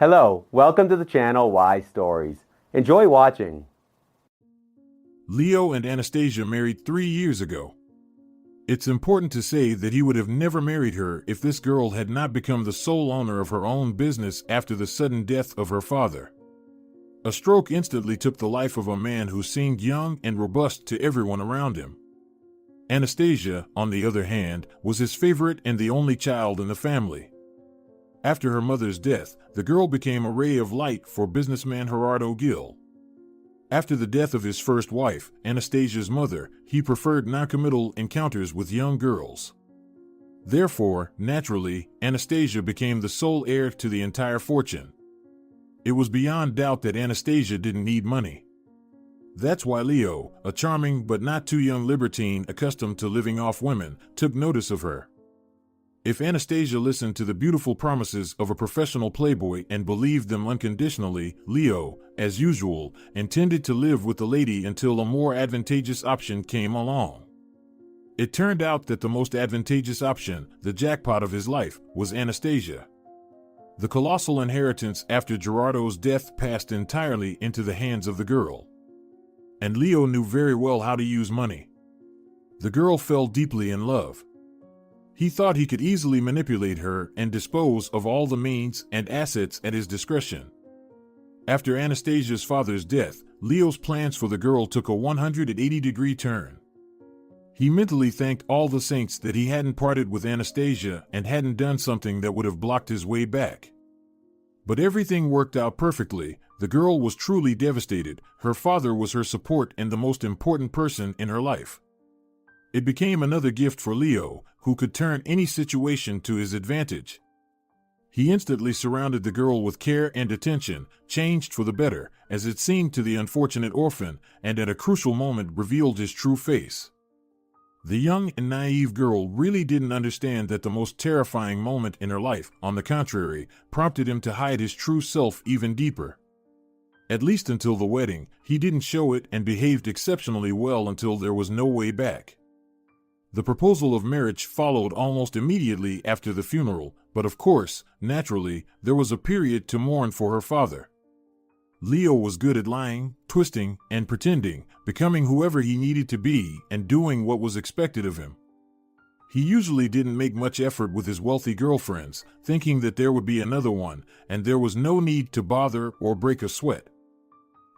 Hello, welcome to the channel Why Stories. Enjoy watching. Leo and Anastasia married 3 years ago. It's important to say that he would have never married her if this girl had not become the sole owner of her own business after the sudden death of her father. A stroke instantly took the life of a man who seemed young and robust to everyone around him. Anastasia, on the other hand, was his favorite and the only child in the family. After her mother's death, the girl became a ray of light for businessman Gerardo Gil. After the death of his first wife, Anastasia's mother, he preferred non-committal encounters with young girls. Therefore, naturally, Anastasia became the sole heir to the entire fortune. It was beyond doubt that Anastasia didn't need money. That's why Leo, a charming but not too young libertine accustomed to living off women, took notice of her. If Anastasia listened to the beautiful promises of a professional playboy and believed them unconditionally, Leo, as usual, intended to live with the lady until a more advantageous option came along. It turned out that the most advantageous option, the jackpot of his life, was Anastasia. The colossal inheritance after Gerardo's death passed entirely into the hands of the girl. And Leo knew very well how to use money. The girl fell deeply in love. He thought he could easily manipulate her and dispose of all the means and assets at his discretion. After Anastasia's father's death, Leo's plans for the girl took a 180-degree turn. He mentally thanked all the saints that he hadn't parted with Anastasia and hadn't done something that would have blocked his way back. But everything worked out perfectly. The girl was truly devastated. Her father was her support and the most important person in her life. It became another gift for Leo, who could turn any situation to his advantage. He instantly surrounded the girl with care and attention, changed for the better, as it seemed to the unfortunate orphan, and at a crucial moment revealed his true face. The young and naive girl really didn't understand that the most terrifying moment in her life, on the contrary, prompted him to hide his true self even deeper. At least until the wedding, he didn't show it and behaved exceptionally well until there was no way back. The proposal of marriage followed almost immediately after the funeral, but of course, naturally, there was a period to mourn for her father. Leo was good at lying, twisting, and pretending, becoming whoever he needed to be and doing what was expected of him. He usually didn't make much effort with his wealthy girlfriends, thinking that there would be another one, and there was no need to bother or break a sweat.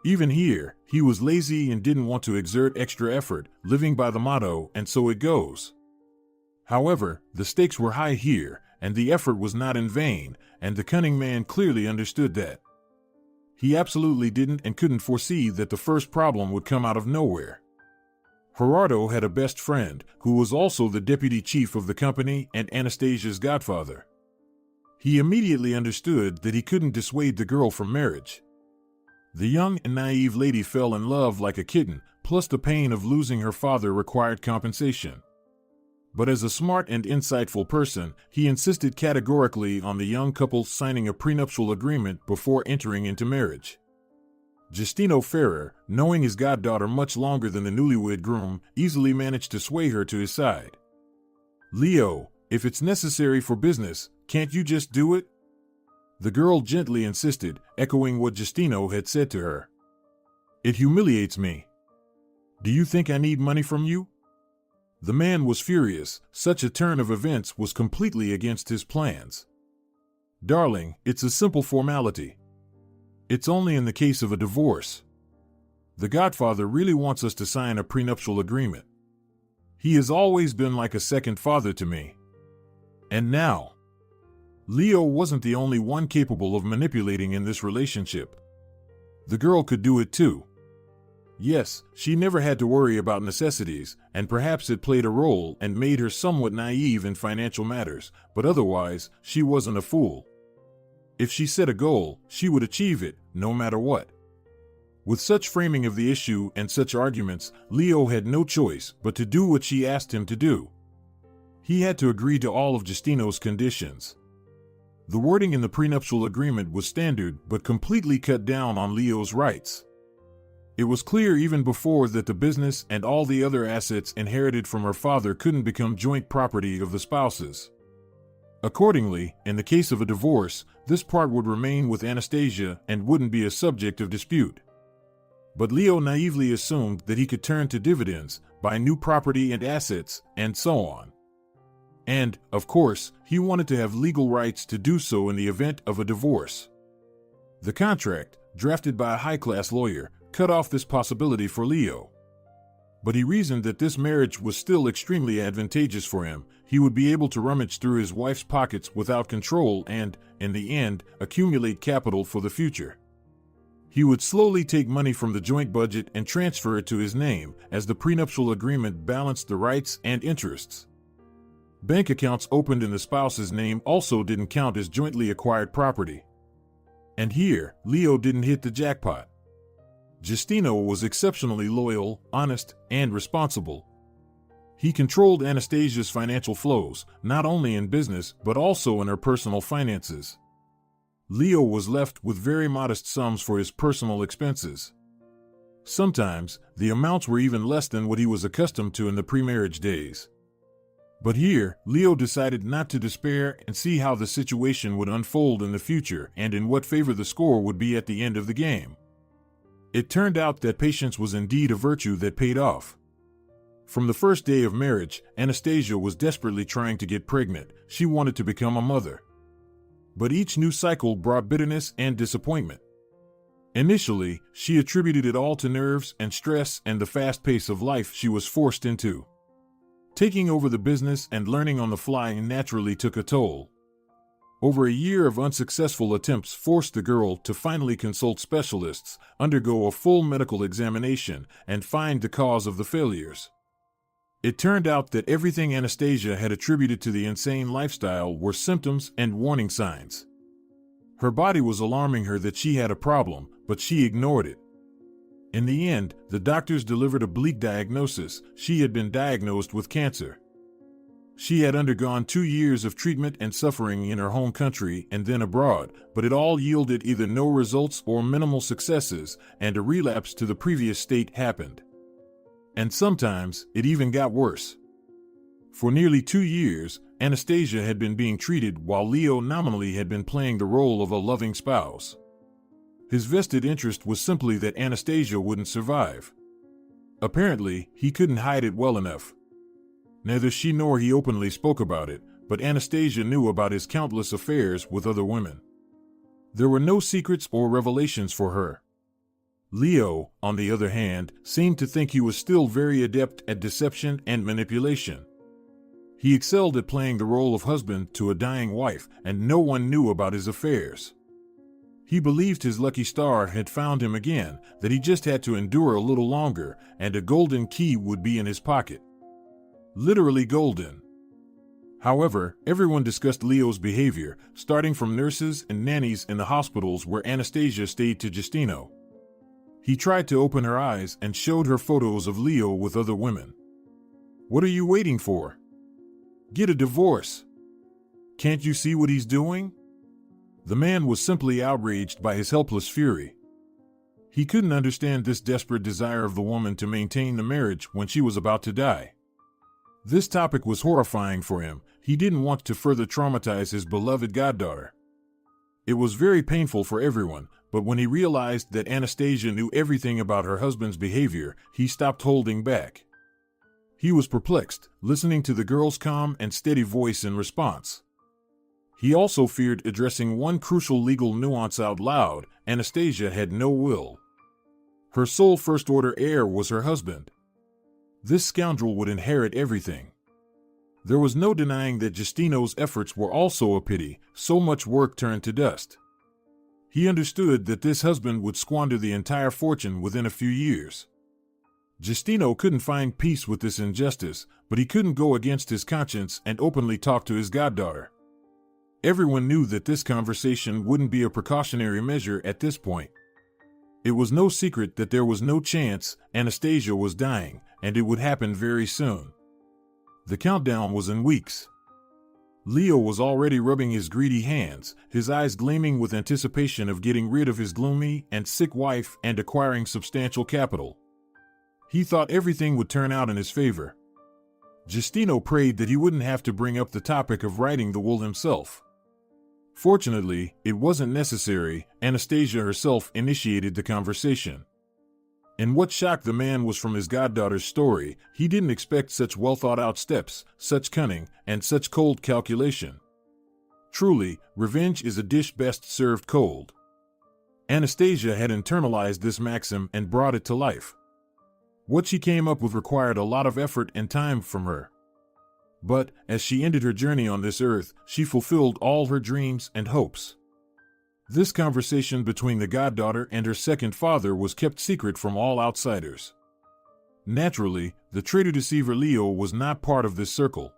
Even here, he was lazy and didn't want to exert extra effort, living by the motto, and so it goes. However, the stakes were high here, and the effort was not in vain, and the cunning man clearly understood that. He absolutely didn't and couldn't foresee that the first problem would come out of nowhere. Gerardo had a best friend, who was also the deputy chief of the company and Anastasia's godfather. He immediately understood that he couldn't dissuade the girl from marriage. The young and naive lady fell in love like a kitten, plus the pain of losing her father required compensation. But as a smart and insightful person, he insisted categorically on the young couple signing a prenuptial agreement before entering into marriage. Justino Ferrer, knowing his goddaughter much longer than the newlywed groom, easily managed to sway her to his side. "Leo, if it's necessary for business, can't you just do it?" The girl gently insisted, echoing what Justino had said to her. "It humiliates me. Do you think I need money from you?" The man was furious. Such a turn of events was completely against his plans. "Darling, it's a simple formality. It's only in the case of a divorce. The godfather really wants us to sign a prenuptial agreement. He has always been like a second father to me. And now..." Leo wasn't the only one capable of manipulating in this relationship. The girl could do it too. Yes, she never had to worry about necessities, and perhaps it played a role and made her somewhat naive in financial matters, but otherwise, she wasn't a fool. If she set a goal, she would achieve it, no matter what. With such framing of the issue and such arguments, Leo had no choice but to do what she asked him to do. He had to agree to all of Justino's conditions. The wording in the prenuptial agreement was standard but completely cut down on Leo's rights. It was clear even before that the business and all the other assets inherited from her father couldn't become joint property of the spouses. Accordingly, in the case of a divorce, This part would remain with Anastasia and wouldn't be a subject of dispute. But Leo naively assumed that he could turn to dividends, buy new property and assets, and so on. And, of course, he wanted to have legal rights to do so in the event of a divorce. The contract, drafted by a high-class lawyer, cut off this possibility for Leo. But he reasoned that this marriage was still extremely advantageous for him. He would be able to rummage through his wife's pockets without control and, in the end, accumulate capital for the future. He would slowly take money from the joint budget and transfer it to his name, as the prenuptial agreement balanced the rights and interests. Bank accounts opened in the spouse's name also didn't count as jointly acquired property. And here, Leo didn't hit the jackpot. Justino was exceptionally loyal, honest, and responsible. He controlled Anastasia's financial flows, not only in business but also in her personal finances. Leo was left with very modest sums for his personal expenses. Sometimes, the amounts were even less than what he was accustomed to in the pre-marriage days. But here, Leo decided not to despair and see how the situation would unfold in the future and in what favor the score would be at the end of the game. It turned out that patience was indeed a virtue that paid off. From the first day of marriage, Anastasia was desperately trying to get pregnant. She wanted to become a mother. But each new cycle brought bitterness and disappointment. Initially, she attributed it all to nerves and stress and the fast pace of life she was forced into. Taking over the business and learning on the fly naturally took a toll. Over a year of unsuccessful attempts forced the girl to finally consult specialists, undergo a full medical examination, and find the cause of the failures. It turned out that everything Anastasia had attributed to the insane lifestyle were symptoms and warning signs. Her body was alarming her that she had a problem, but she ignored it. In the end, the doctors delivered a bleak diagnosis. She had been diagnosed with cancer. She had undergone 2 years of treatment and suffering in her home country and then abroad, but it all yielded either no results or minimal successes, and a relapse to the previous state happened. And sometimes, it even got worse. For nearly 2 years, Anastasia had been being treated while Leo nominally had been playing the role of a loving spouse. His vested interest was simply that Anastasia wouldn't survive. Apparently, he couldn't hide it well enough. Neither she nor he openly spoke about it, but Anastasia knew about his countless affairs with other women. There were no secrets or revelations for her. Leo, on the other hand, seemed to think he was still very adept at deception and manipulation. He excelled at playing the role of husband to a dying wife, and no one knew about his affairs. He believed his lucky star had found him again, that he just had to endure a little longer, and a golden key would be in his pocket. Literally golden. However, everyone discussed Leo's behavior, starting from nurses and nannies in the hospitals where Anastasia stayed to Justino. He tried to open her eyes and showed her photos of Leo with other women. What are you waiting for? Get a divorce. Can't you see what he's doing? The man was simply outraged by his helpless fury. He couldn't understand this desperate desire of the woman to maintain the marriage when she was about to die. This topic was horrifying for him. He didn't want to further traumatize his beloved goddaughter. It was very painful for everyone, but when he realized that Anastasia knew everything about her husband's behavior, he stopped holding back. He was perplexed, listening to the girl's calm and steady voice in response. He also feared addressing one crucial legal nuance out loud. Anastasia had no will. Her sole first-order heir was her husband. This scoundrel would inherit everything. There was no denying that Justino's efforts were also a pity. So much work turned to dust. He understood that this husband would squander the entire fortune within a few years. Justino couldn't find peace with this injustice, but he couldn't go against his conscience and openly talk to his goddaughter. Everyone knew that this conversation wouldn't be a precautionary measure at this point. It was no secret that there was no chance. Anastasia was dying, and it would happen very soon. The countdown was in weeks. Leo was already rubbing his greedy hands, his eyes gleaming with anticipation of getting rid of his gloomy and sick wife and acquiring substantial capital. He thought everything would turn out in his favor. Justino prayed that he wouldn't have to bring up the topic of righting the will himself. Fortunately, it wasn't necessary. Anastasia herself initiated the conversation. And what shocked the man was from his goddaughter's story. He didn't expect such well-thought-out steps, such cunning, and such cold calculation. Truly, revenge is a dish best served cold. Anastasia had internalized this maxim and brought it to life. What she came up with required a lot of effort and time from her. But, as she ended her journey on this earth, she fulfilled all her dreams and hopes. This conversation between the goddaughter and her second father was kept secret from all outsiders. Naturally, the traitor-deceiver Leo was not part of this circle.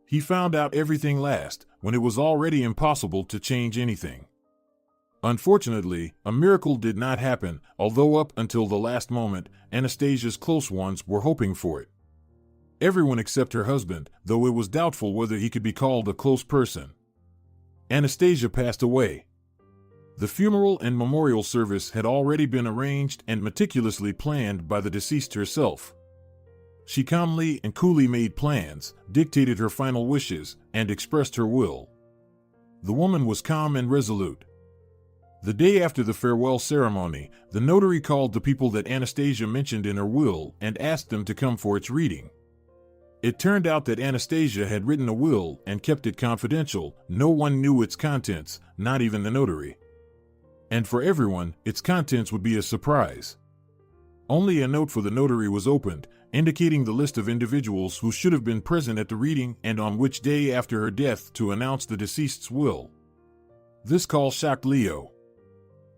He found out everything last, when it was already impossible to change anything. Unfortunately, a miracle did not happen, although up until the last moment, Anastasia's close ones were hoping for it. Everyone except her husband, though it was doubtful whether he could be called a close person. Anastasia passed away. The funeral and memorial service had already been arranged and meticulously planned by the deceased herself. She calmly and coolly made plans, dictated her final wishes, and expressed her will. The woman was calm and resolute. The day after the farewell ceremony, the notary called the people that Anastasia mentioned in her will and asked them to come for its reading. It turned out that Anastasia had written a will and kept it confidential. No one knew its contents, not even the notary. And for everyone, its contents would be a surprise. Only a note for the notary was opened, indicating the list of individuals who should have been present at the reading and on which day after her death to announce the deceased's will. This call shocked Leo.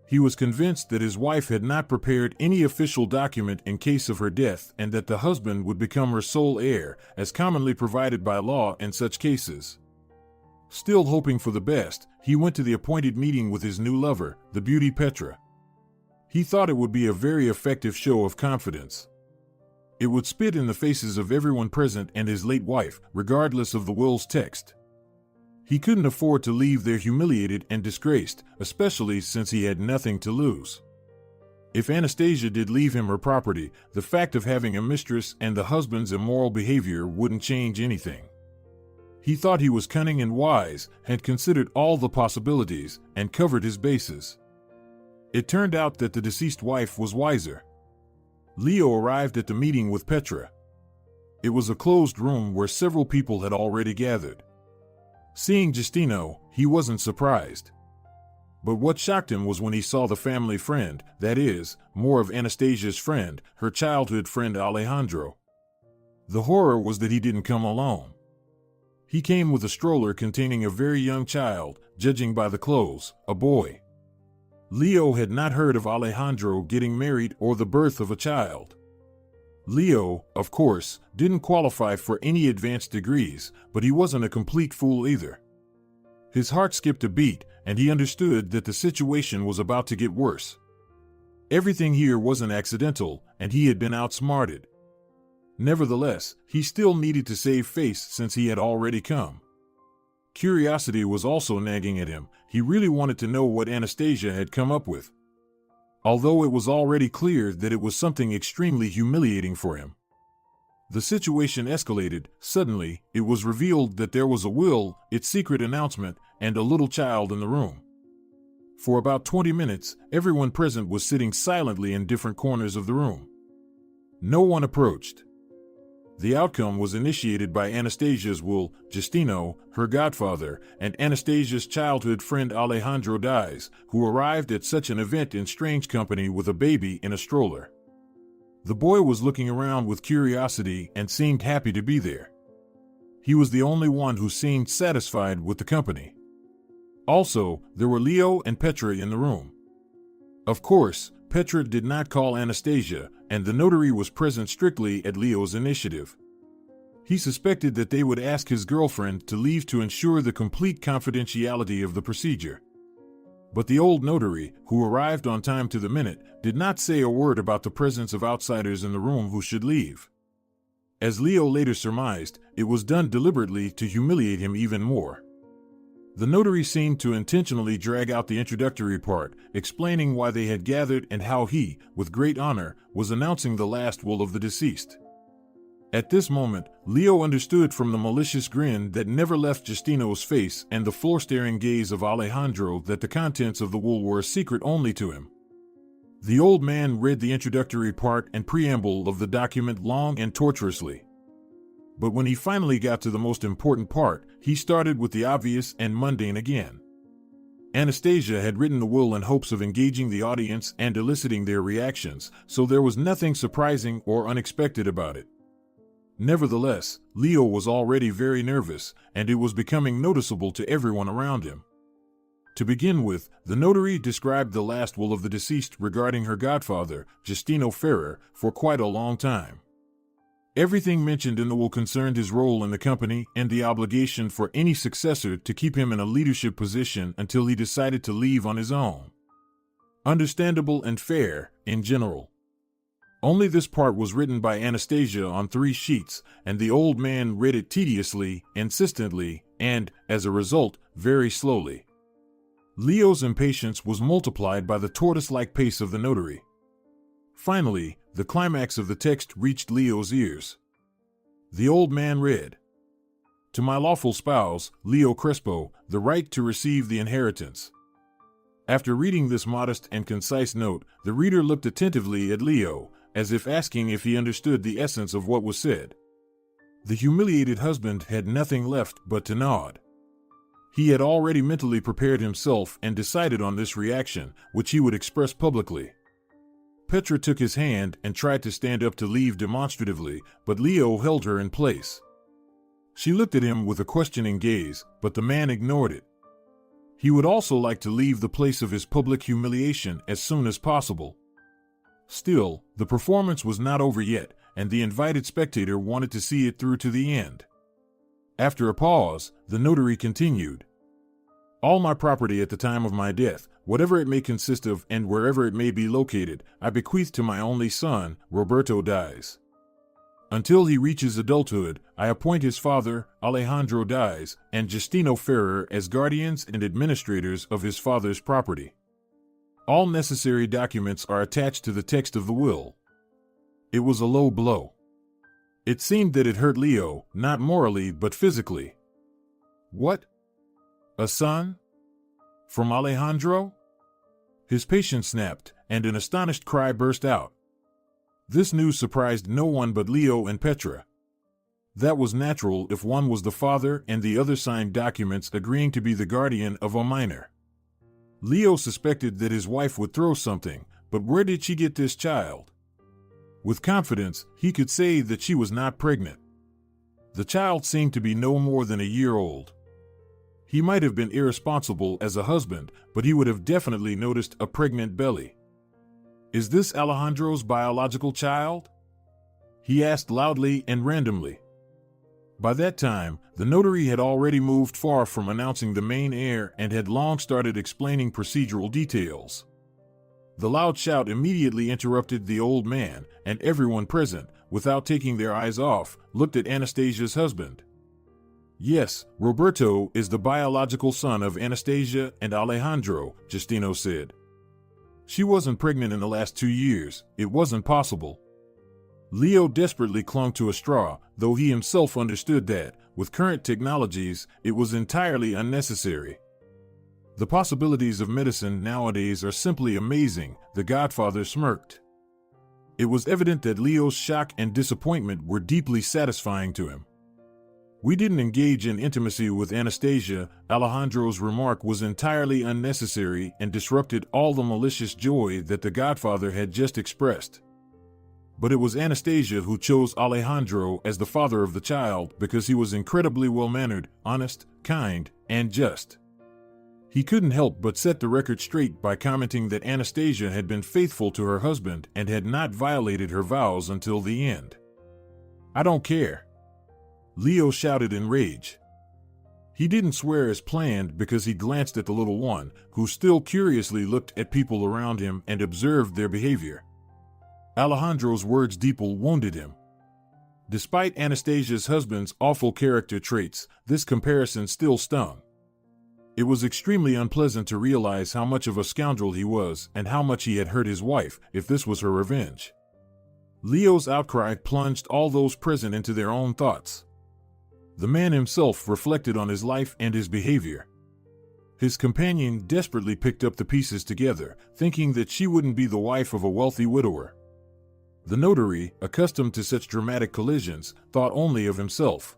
He was convinced that his wife had not prepared any official document in case of her death and that the husband would become her sole heir, as commonly provided by law in such cases. Still hoping for the best, he went to the appointed meeting with his new lover, the beauty Petra. He thought it would be a very effective show of confidence. It would spit in the faces of everyone present and his late wife, regardless of the will's text. He couldn't afford to leave there humiliated and disgraced, especially since he had nothing to lose. If Anastasia did leave him her property, the fact of having a mistress and the husband's immoral behavior wouldn't change anything. He thought he was cunning and wise, had considered all the possibilities, and covered his bases. It turned out that the deceased wife was wiser. Leo arrived at the meeting with Petra. It was a closed room where several people had already gathered. Seeing Justino, he wasn't surprised. But what shocked him was when he saw the family friend, that is, more of Anastasia's friend, her childhood friend Alejandro. The horror was that he didn't come alone. He came with a stroller containing a very young child, judging by the clothes, a boy. Leo had not heard of Alejandro getting married or the birth of a child. Leo, of course, didn't qualify for any advanced degrees, but he wasn't a complete fool either. His heart skipped a beat, and he understood that the situation was about to get worse. Everything here wasn't accidental, and he had been outsmarted. Nevertheless, he still needed to save face since he had already come. Curiosity was also nagging at him. He really wanted to know what Anastasia had come up with. Although it was already clear that it was something extremely humiliating for him. The situation escalated. Suddenly, it was revealed that there was a will, its secret announcement, and a little child in the room. For about 20 minutes, everyone present was sitting silently in different corners of the room. No one approached. The outcome was initiated by Anastasia's will. Justino, her godfather, and Anastasia's childhood friend Alejandro dies, who arrived at such an event in strange company with a baby in a stroller. The boy was looking around with curiosity and seemed happy to be there. He was the only one who seemed satisfied with the company. Also, there were Leo and Petra in the room. Of course, Petra did not call Anastasia, and the notary was present strictly at Leo's initiative. He suspected that they would ask his girlfriend to leave to ensure the complete confidentiality of the procedure. But the old notary, who arrived on time to the minute, did not say a word about the presence of outsiders in the room who should leave. As Leo later surmised, it was done deliberately to humiliate him even more. The notary seemed to intentionally drag out the introductory part, explaining why they had gathered and how he, with great honor, was announcing the last will of the deceased. At this moment, Leo understood from the malicious grin that never left Justino's face and the floor-staring gaze of Alejandro that the contents of the will were a secret only to him. The old man read the introductory part and preamble of the document long and tortuously. But when he finally got to the most important part, he started with the obvious and mundane again. Anastasia had written the will in hopes of engaging the audience and eliciting their reactions, so there was nothing surprising or unexpected about it. Nevertheless, Leo was already very nervous, and it was becoming noticeable to everyone around him. To begin with, the notary described the last will of the deceased regarding her godfather, Justino Ferrer, for quite a long time. Everything mentioned in the will concerned his role in the company and the obligation for any successor to keep him in a leadership position until he decided to leave on his own. Understandable and fair, in general. Only this part was written by Anastasia on 3 sheets, and the old man read it tediously, insistently, and, as a result, very slowly. Leo's impatience was multiplied by the tortoise-like pace of the notary. Finally, the climax of the text reached Leo's ears. The old man read, "To my lawful spouse, Leo Crespo, the right to receive the inheritance." After reading this modest and concise note, the reader looked attentively at Leo, as if asking if he understood the essence of what was said. The humiliated husband had nothing left but to nod. He had already mentally prepared himself and decided on this reaction, which he would express publicly. Petra took his hand and tried to stand up to leave demonstratively, but Leo held her in place. She looked at him with a questioning gaze, but the man ignored it. He would also like to leave the place of his public humiliation as soon as possible. Still, the performance was not over yet, and the invited spectator wanted to see it through to the end. After a pause, the notary continued, "All my property at the time of my death, whatever it may consist of and wherever it may be located, I bequeath to my only son, Roberto Dies. Until he reaches adulthood, I appoint his father, Alejandro Dies, and Justino Ferrer as guardians and administrators of his father's property. All necessary documents are attached to the text of the will." It was a low blow. It seemed that it hurt Leo, not morally but physically. What? A son? From Alejandro? His patience snapped, and an astonished cry burst out. This news surprised no one but Leo and Petra. That was natural if one was the father and the other signed documents agreeing to be the guardian of a minor. Leo suspected that his wife would throw something, but where did she get this child? With confidence, he could say that she was not pregnant. The child seemed to be no more than a year old. He might have been irresponsible as a husband, but he would have definitely noticed a pregnant belly. "Is this Alejandro's biological child?" he asked loudly and randomly. By that time, the notary had already moved far from announcing the main heir and had long started explaining procedural details. The loud shout immediately interrupted the old man, and everyone present, without taking their eyes off, looked at Anastasia's husband. "Yes, Roberto is the biological son of Anastasia and Alejandro," Justino said. "She wasn't pregnant in the last 2 years, it wasn't possible." Leo desperately clung to a straw, though he himself understood that, with current technologies, it was entirely unnecessary. "The possibilities of medicine nowadays are simply amazing," the godfather smirked. It was evident that Leo's shock and disappointment were deeply satisfying to him. "We didn't engage in intimacy with Anastasia." Alejandro's remark was entirely unnecessary and disrupted all the malicious joy that the godfather had just expressed. But it was Anastasia who chose Alejandro as the father of the child because he was incredibly well-mannered, honest, kind, and just. He couldn't help but set the record straight by commenting that Anastasia had been faithful to her husband and had not violated her vows until the end. "I don't care," Leo shouted in rage. He didn't swear as planned because he glanced at the little one, who still curiously looked at people around him and observed their behavior. Alejandro's words deeply wounded him. Despite Anastasia's husband's awful character traits, this comparison still stung. It was extremely unpleasant to realize how much of a scoundrel he was and how much he had hurt his wife, if this was her revenge. Leo's outcry plunged all those present into their own thoughts. The man himself reflected on his life and his behavior. His companion desperately picked up the pieces together, thinking that she wouldn't be the wife of a wealthy widower. The notary, accustomed to such dramatic collisions, thought only of himself.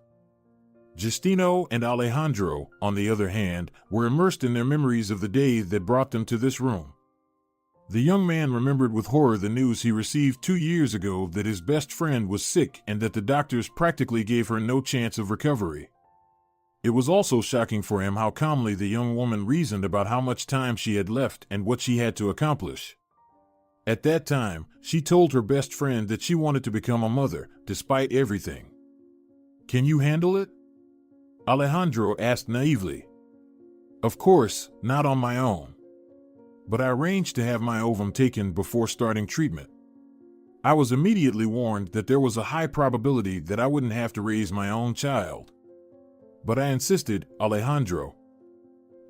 Justino and Alejandro, on the other hand, were immersed in their memories of the day that brought them to this room. The young man remembered with horror the news he received 2 years ago that his best friend was sick and that the doctors practically gave her no chance of recovery. It was also shocking for him how calmly the young woman reasoned about how much time she had left and what she had to accomplish. At that time, she told her best friend that she wanted to become a mother, despite everything. "Can you handle it?" Alejandro asked naively. "Of course, not on my own. But I arranged to have my ovum taken before starting treatment. I was immediately warned that there was a high probability that I wouldn't have to raise my own child. But I insisted, Alejandro.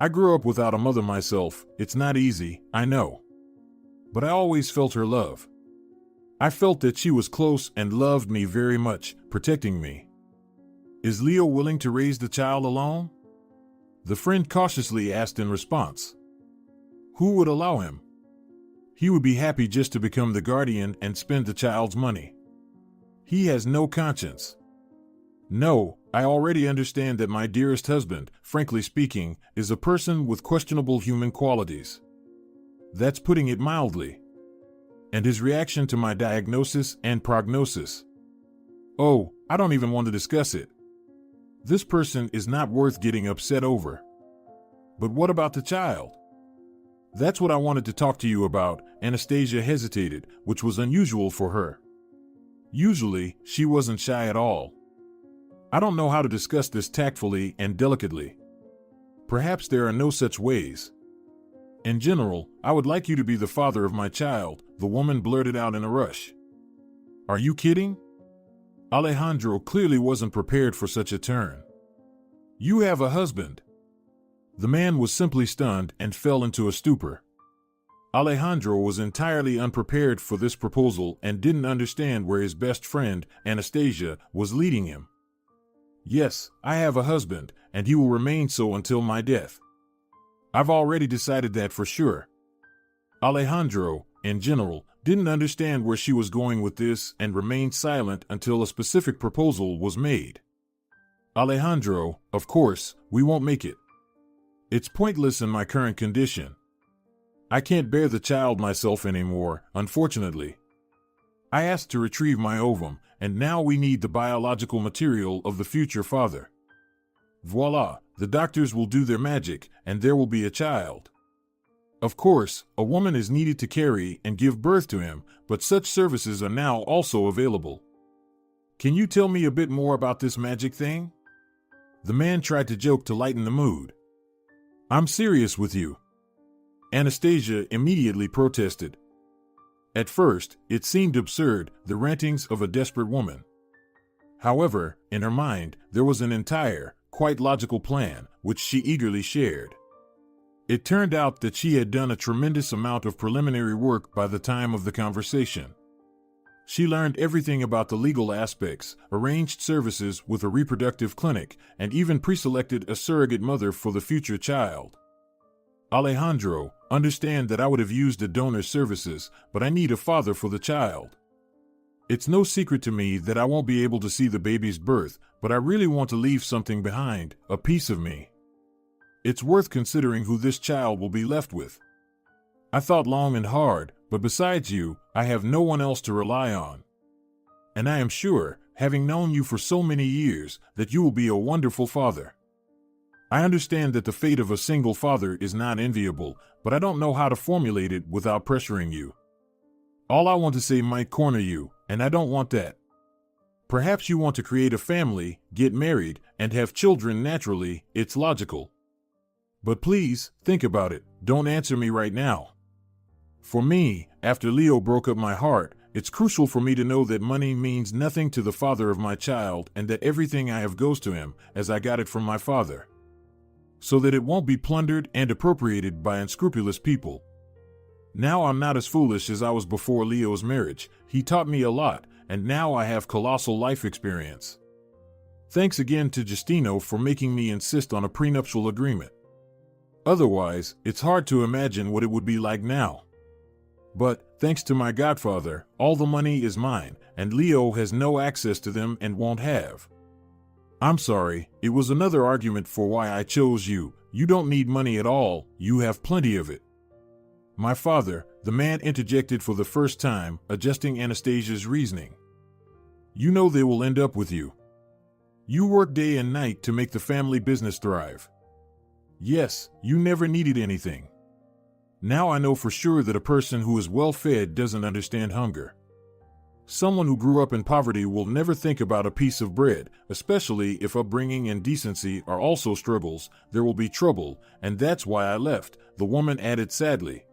I grew up without a mother myself. It's not easy, I know. But I always felt her love. I felt that she was close and loved me very much, protecting me. Is Leo willing to raise the child alone?" The friend cautiously asked in response. "Who would allow him? He would be happy just to become the guardian and spend the child's money. He has no conscience. No, I already understand that my dearest husband, frankly speaking, is a person with questionable human qualities. That's putting it mildly. And his reaction to my diagnosis and prognosis. Oh, I don't even want to discuss it. This person is not worth getting upset over. But what about the child? That's what I wanted to talk to you about." Anastasia hesitated, which was unusual for her. Usually, she wasn't shy at all. "I don't know how to discuss this tactfully and delicately. Perhaps there are no such ways. In general, I would like you to be the father of my child," the woman blurted out in a rush. "Are you kidding?" Alejandro clearly wasn't prepared for such a turn. "You have a husband." The man was simply stunned and fell into a stupor. Alejandro was entirely unprepared for this proposal and didn't understand where his best friend, Anastasia, was leading him. "Yes, I have a husband, and he will remain so until my death. I've already decided that for sure." Alejandro, in general, didn't understand where she was going with this and remained silent until a specific proposal was made. "Alejandro, of course, we won't make it. It's pointless in my current condition. I can't bear the child myself anymore, unfortunately. I asked to retrieve my ovum, and now we need the biological material of the future father. Voila, the doctors will do their magic, and there will be a child. Of course, a woman is needed to carry and give birth to him, but such services are now also available. Can you tell me a bit more about this magic thing?" The man tried to joke to lighten the mood. "I'm serious with you." Anastasia immediately protested. At first, it seemed absurd, the rantings of a desperate woman. However, in her mind, there was an entire, quite logical plan, which she eagerly shared. It turned out that she had done a tremendous amount of preliminary work by the time of the conversation. She learned everything about the legal aspects, arranged services with a reproductive clinic, and even pre-selected a surrogate mother for the future child. "Alejandro, understand that I would have used a donor's services, but I need a father for the child. It's no secret to me that I won't be able to see the baby's birth, but I really want to leave something behind, a piece of me. It's worth considering who this child will be left with. I thought long and hard, but besides you, I have no one else to rely on. And I am sure, having known you for so many years, that you will be a wonderful father. I understand that the fate of a single father is not enviable, but I don't know how to formulate it without pressuring you. All I want to say might corner you, and I don't want that. Perhaps you want to create a family, get married, and have children naturally, it's logical. But please, think about it, don't answer me right now. For me, after Leo broke up my heart, it's crucial for me to know that money means nothing to the father of my child and that everything I have goes to him, as I got it from my father. So that it won't be plundered and appropriated by unscrupulous people. Now I'm not as foolish as I was before Leo's marriage. He taught me a lot, and now I have colossal life experience. Thanks again to Justino for making me insist on a prenuptial agreement. Otherwise, it's hard to imagine what it would be like now. But, thanks to my godfather, all the money is mine, and Leo has no access to them and won't have. I'm sorry, it was another argument for why I chose you. You don't need money at all, you have plenty of it. My father, the man interjected for the first time, adjusting Anastasia's reasoning. You know they will end up with you. You work day and night to make the family business thrive. Yes, you never needed anything. Now I know for sure that a person who is well-fed doesn't understand hunger. Someone who grew up in poverty will never think about a piece of bread, especially if upbringing and decency are also struggles. There will be trouble, and that's why I left, the woman added sadly.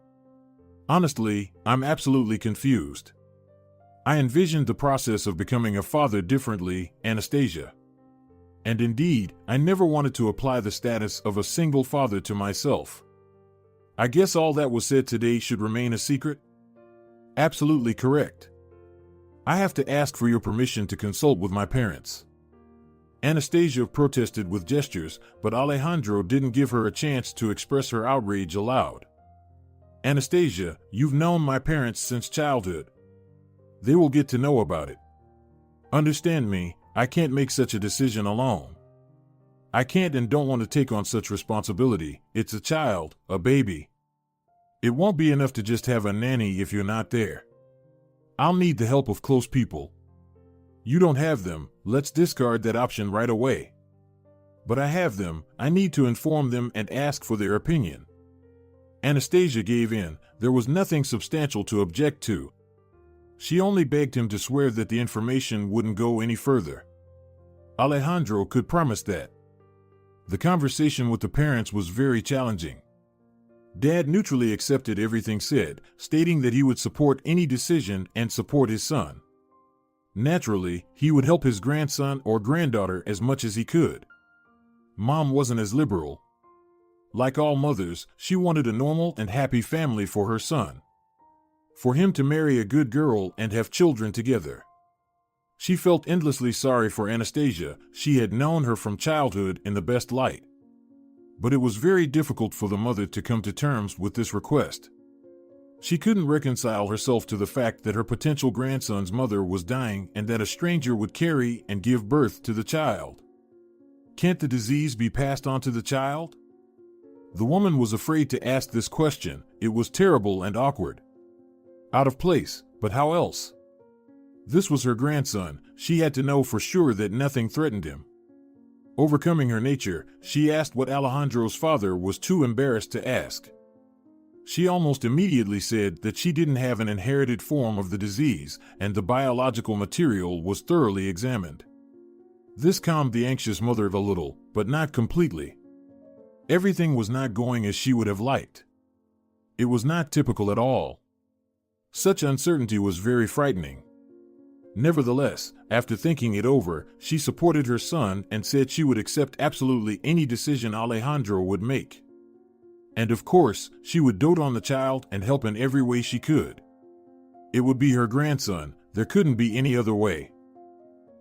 Honestly, I'm absolutely confused. I envisioned the process of becoming a father differently, Anastasia. And indeed, I never wanted to apply the status of a single father to myself. I guess all that was said today should remain a secret? Absolutely correct. I have to ask for your permission to consult with my parents. Anastasia protested with gestures, but Alejandro didn't give her a chance to express her outrage aloud. Anastasia, you've known my parents since childhood. They will get to know about it. Understand me, I can't make such a decision alone. I can't and don't want to take on such responsibility. It's a child, a baby. It won't be enough to just have a nanny if you're not there. I'll need the help of close people. You don't have them, let's discard that option right away. But I have them, I need to inform them and ask for their opinion. Anastasia gave in, there was nothing substantial to object to. She only begged him to swear that the information wouldn't go any further. Alejandro could promise that. The conversation with the parents was very challenging. Dad neutrally accepted everything said, stating that he would support any decision and support his son. Naturally, he would help his grandson or granddaughter as much as he could. Mom wasn't as liberal. Like all mothers, she wanted a normal and happy family for her son. For him to marry a good girl and have children together. She felt endlessly sorry for Anastasia. She had known her from childhood in the best light. But it was very difficult for the mother to come to terms with this request. She couldn't reconcile herself to the fact that her potential grandson's mother was dying and that a stranger would carry and give birth to the child. Can't the disease be passed on to the child? The woman was afraid to ask this question. It was terrible and awkward. Out of place, but how else? This was her grandson. She had to know for sure that nothing threatened him. Overcoming her nature, she asked what Alejandro's father was too embarrassed to ask. She almost immediately said that she didn't have an inherited form of the disease, and the biological material was thoroughly examined. This calmed the anxious mother a little, but not completely. Everything was not going as she would have liked. It was not typical at all. Such uncertainty was very frightening. Nevertheless, after thinking it over, she supported her son and said she would accept absolutely any decision Alejandro would make. And of course, she would dote on the child and help in every way she could. It would be her grandson, there couldn't be any other way.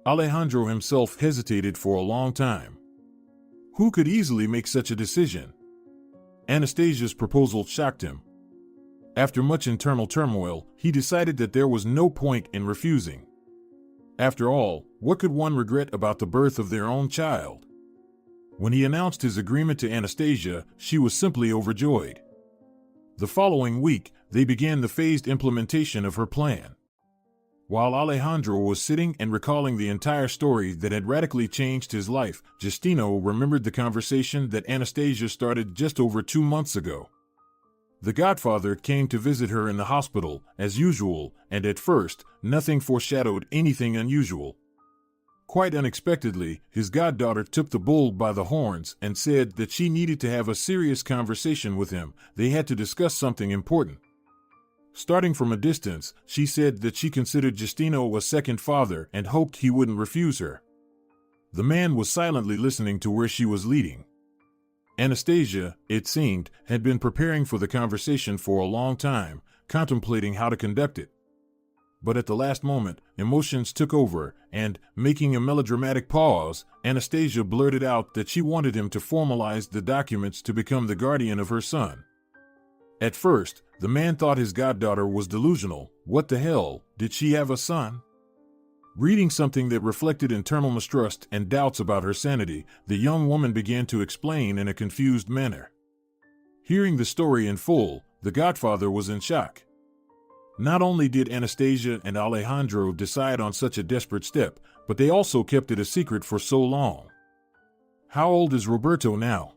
Alejandro himself hesitated for a long time. Who could easily make such a decision? Anastasia's proposal shocked him. After much internal turmoil, he decided that there was no point in refusing. After all, what could one regret about the birth of their own child? When he announced his agreement to Anastasia, she was simply overjoyed. The following week, they began the phased implementation of her plan. While Alejandro was sitting and recalling the entire story that had radically changed his life, Justino remembered the conversation that Anastasia started just over 2 months ago. The godfather came to visit her in the hospital, as usual, and at first, nothing foreshadowed anything unusual. Quite unexpectedly, his goddaughter took the bull by the horns and said that she needed to have a serious conversation with him. They had to discuss something important. Starting from a distance, she said that she considered Justino a second father and hoped he wouldn't refuse her. The man was silently listening to where she was leading. Anastasia, it seemed, had been preparing for the conversation for a long time. contemplating how to conduct it. But at the last moment, emotions took over, and, making a melodramatic pause, Anastasia blurted out that she wanted him to formalize the documents to become the guardian of her son. At first, the man thought his goddaughter was delusional. What the hell, did she have a son? Reading something that reflected internal mistrust and doubts about her sanity, the young woman began to explain in a confused manner. Hearing the story in full, the godfather was in shock. Not only did Anastasia and Alejandro decide on such a desperate step, but they also kept it a secret for so long. How old is Roberto now?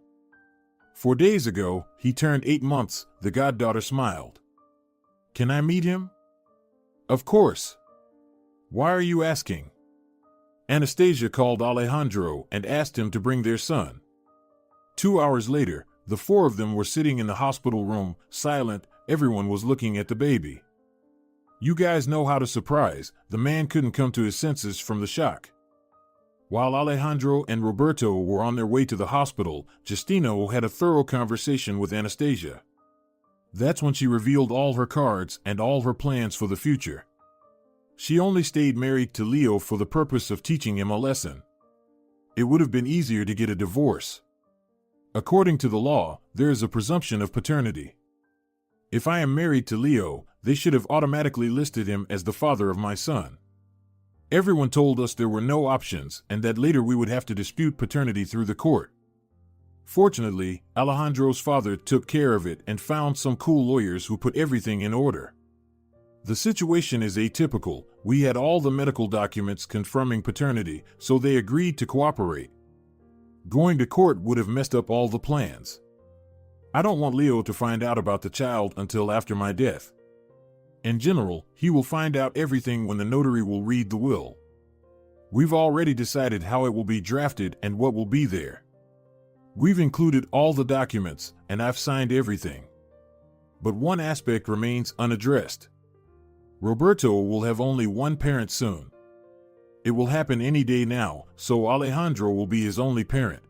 4 days ago, he turned 8 months, the goddaughter smiled. Can I meet him? Of course. Why are you asking? Anastasia called Alejandro and asked him to bring their son. 2 hours later, the 4 of them were sitting in the hospital room, silent. Everyone was looking at the baby. You guys know how to surprise. The man couldn't come to his senses from the shock. While Alejandro and Roberto were on their way to the hospital, Justino had a thorough conversation with Anastasia. That's when she revealed all her cards and all her plans for the future. She only stayed married to Leo for the purpose of teaching him a lesson. It would have been easier to get a divorce. According to the law, there is a presumption of paternity. If I am married to Leo, they should have automatically listed him as the father of my son. Everyone told us there were no options and that later we would have to dispute paternity through the court. Fortunately, Alejandro's father took care of it and found some cool lawyers who put everything in order. The situation is atypical. We had all the medical documents confirming paternity, so they agreed to cooperate. Going to court would have messed up all the plans. I don't want Leo to find out about the child until after my death. In general, he will find out everything when the notary will read the will. We've already decided how it will be drafted and what will be there. We've included all the documents, and I've signed everything. But one aspect remains unaddressed. Roberto will have only one parent soon. It will happen any day now, so Alejandro will be his only parent.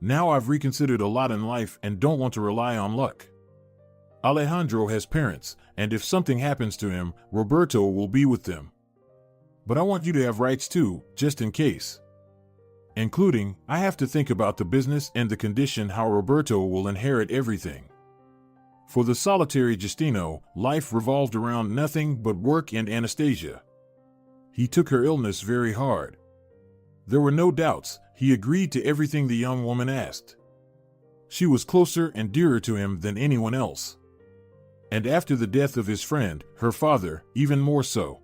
Now I've reconsidered a lot in life and don't want to rely on luck. Alejandro has parents, and if something happens to him, Roberto will be with them. But I want you to have rights too, just in case. Including, I have to think about the business and the condition how Roberto will inherit everything. For the solitary Justino, life revolved around nothing but work and Anastasia. He took her illness very hard. There were no doubts, he agreed to everything the young woman asked. She was closer and dearer to him than anyone else. And after the death of his friend, her father, even more so.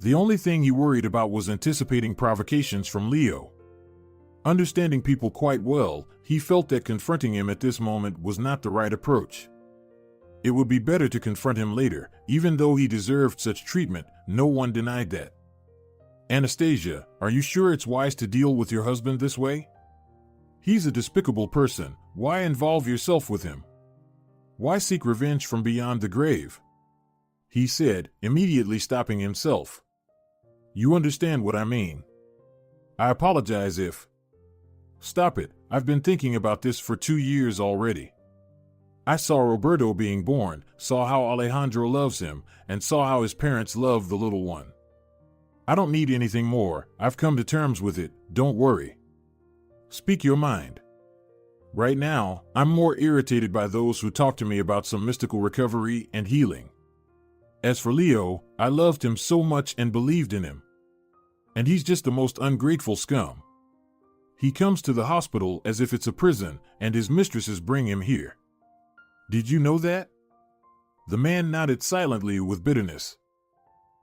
The only thing he worried about was anticipating provocations from Leo. Understanding people quite well, he felt that confronting him at this moment was not the right approach. It would be better to confront him later, even though he deserved such treatment. No one denied that. Anastasia, are you sure it's wise to deal with your husband this way? He's a despicable person. Why involve yourself with him? Why seek revenge from beyond the grave? He said, immediately stopping himself. You understand what I mean. I apologize if... Stop it, I've been thinking about this for 2 years already. I saw Roberto being born, saw how Alejandro loves him, and saw how his parents love the little one. I don't need anything more, I've come to terms with it, don't worry. Speak your mind. Right now, I'm more irritated by those who talk to me about some mystical recovery and healing. As for Leo, I loved him so much and believed in him. And he's just the most ungrateful scum. He comes to the hospital as if it's a prison, and his mistresses bring him here. Did you know that? The man nodded silently with bitterness.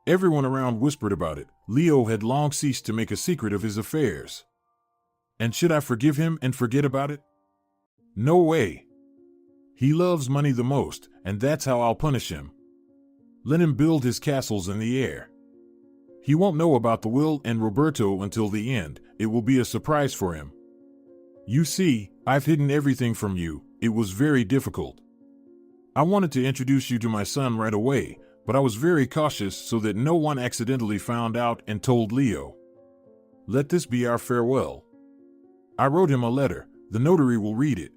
Everyone around whispered about it. Leo had long ceased to make a secret of his affairs. And should I forgive him and forget about it? No way. He loves money the most, and that's how I'll punish him. Let him build his castles in the air. He won't know about the will and Roberto until the end. It will be a surprise for him. You see, I've hidden everything from you. It was very difficult. I wanted to introduce you to my son right away, but I was very cautious so that no one accidentally found out and told Leo. Let this be our farewell. I wrote him a letter. The notary will read it.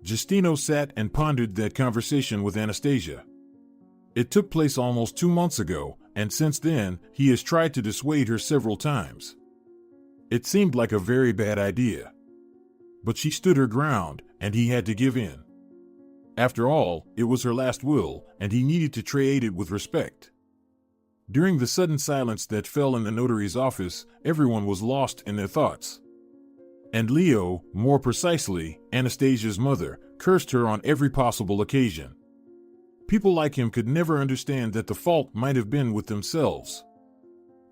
Justino sat and pondered that conversation with Anastasia. It took place almost 2 months ago, and since then, he has tried to dissuade her several times. It seemed like a very bad idea. But she stood her ground, and he had to give in. After all, it was her last will, and he needed to treat it with respect. During the sudden silence that fell in the notary's office, everyone was lost in their thoughts. And Leo, more precisely, Anastasia's mother, cursed her on every possible occasion. People like him could never understand that the fault might have been with themselves.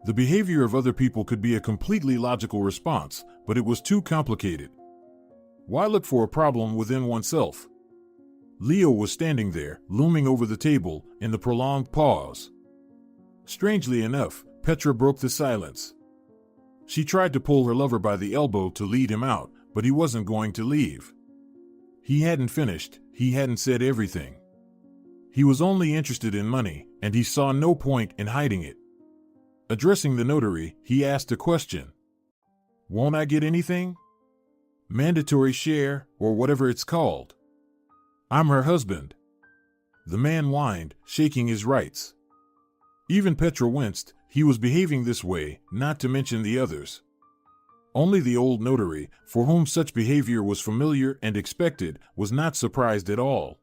The behavior of other people could be a completely logical response, but it was too complicated. Why look for a problem within oneself? Leo was standing there, looming over the table, in the prolonged pause. Strangely enough, Petra broke the silence. She tried to pull her lover by the elbow to lead him out, but he wasn't going to leave. He hadn't finished, he hadn't said everything. He was only interested in money, and he saw no point in hiding it. Addressing the notary, he asked a question. "Won't I get anything? Mandatory share, or whatever it's called. I'm her husband." The man whined, shaking his rights. Even Petra winced. He was behaving this way, not to mention the others. Only the old notary, for whom such behavior was familiar and expected, was not surprised at all.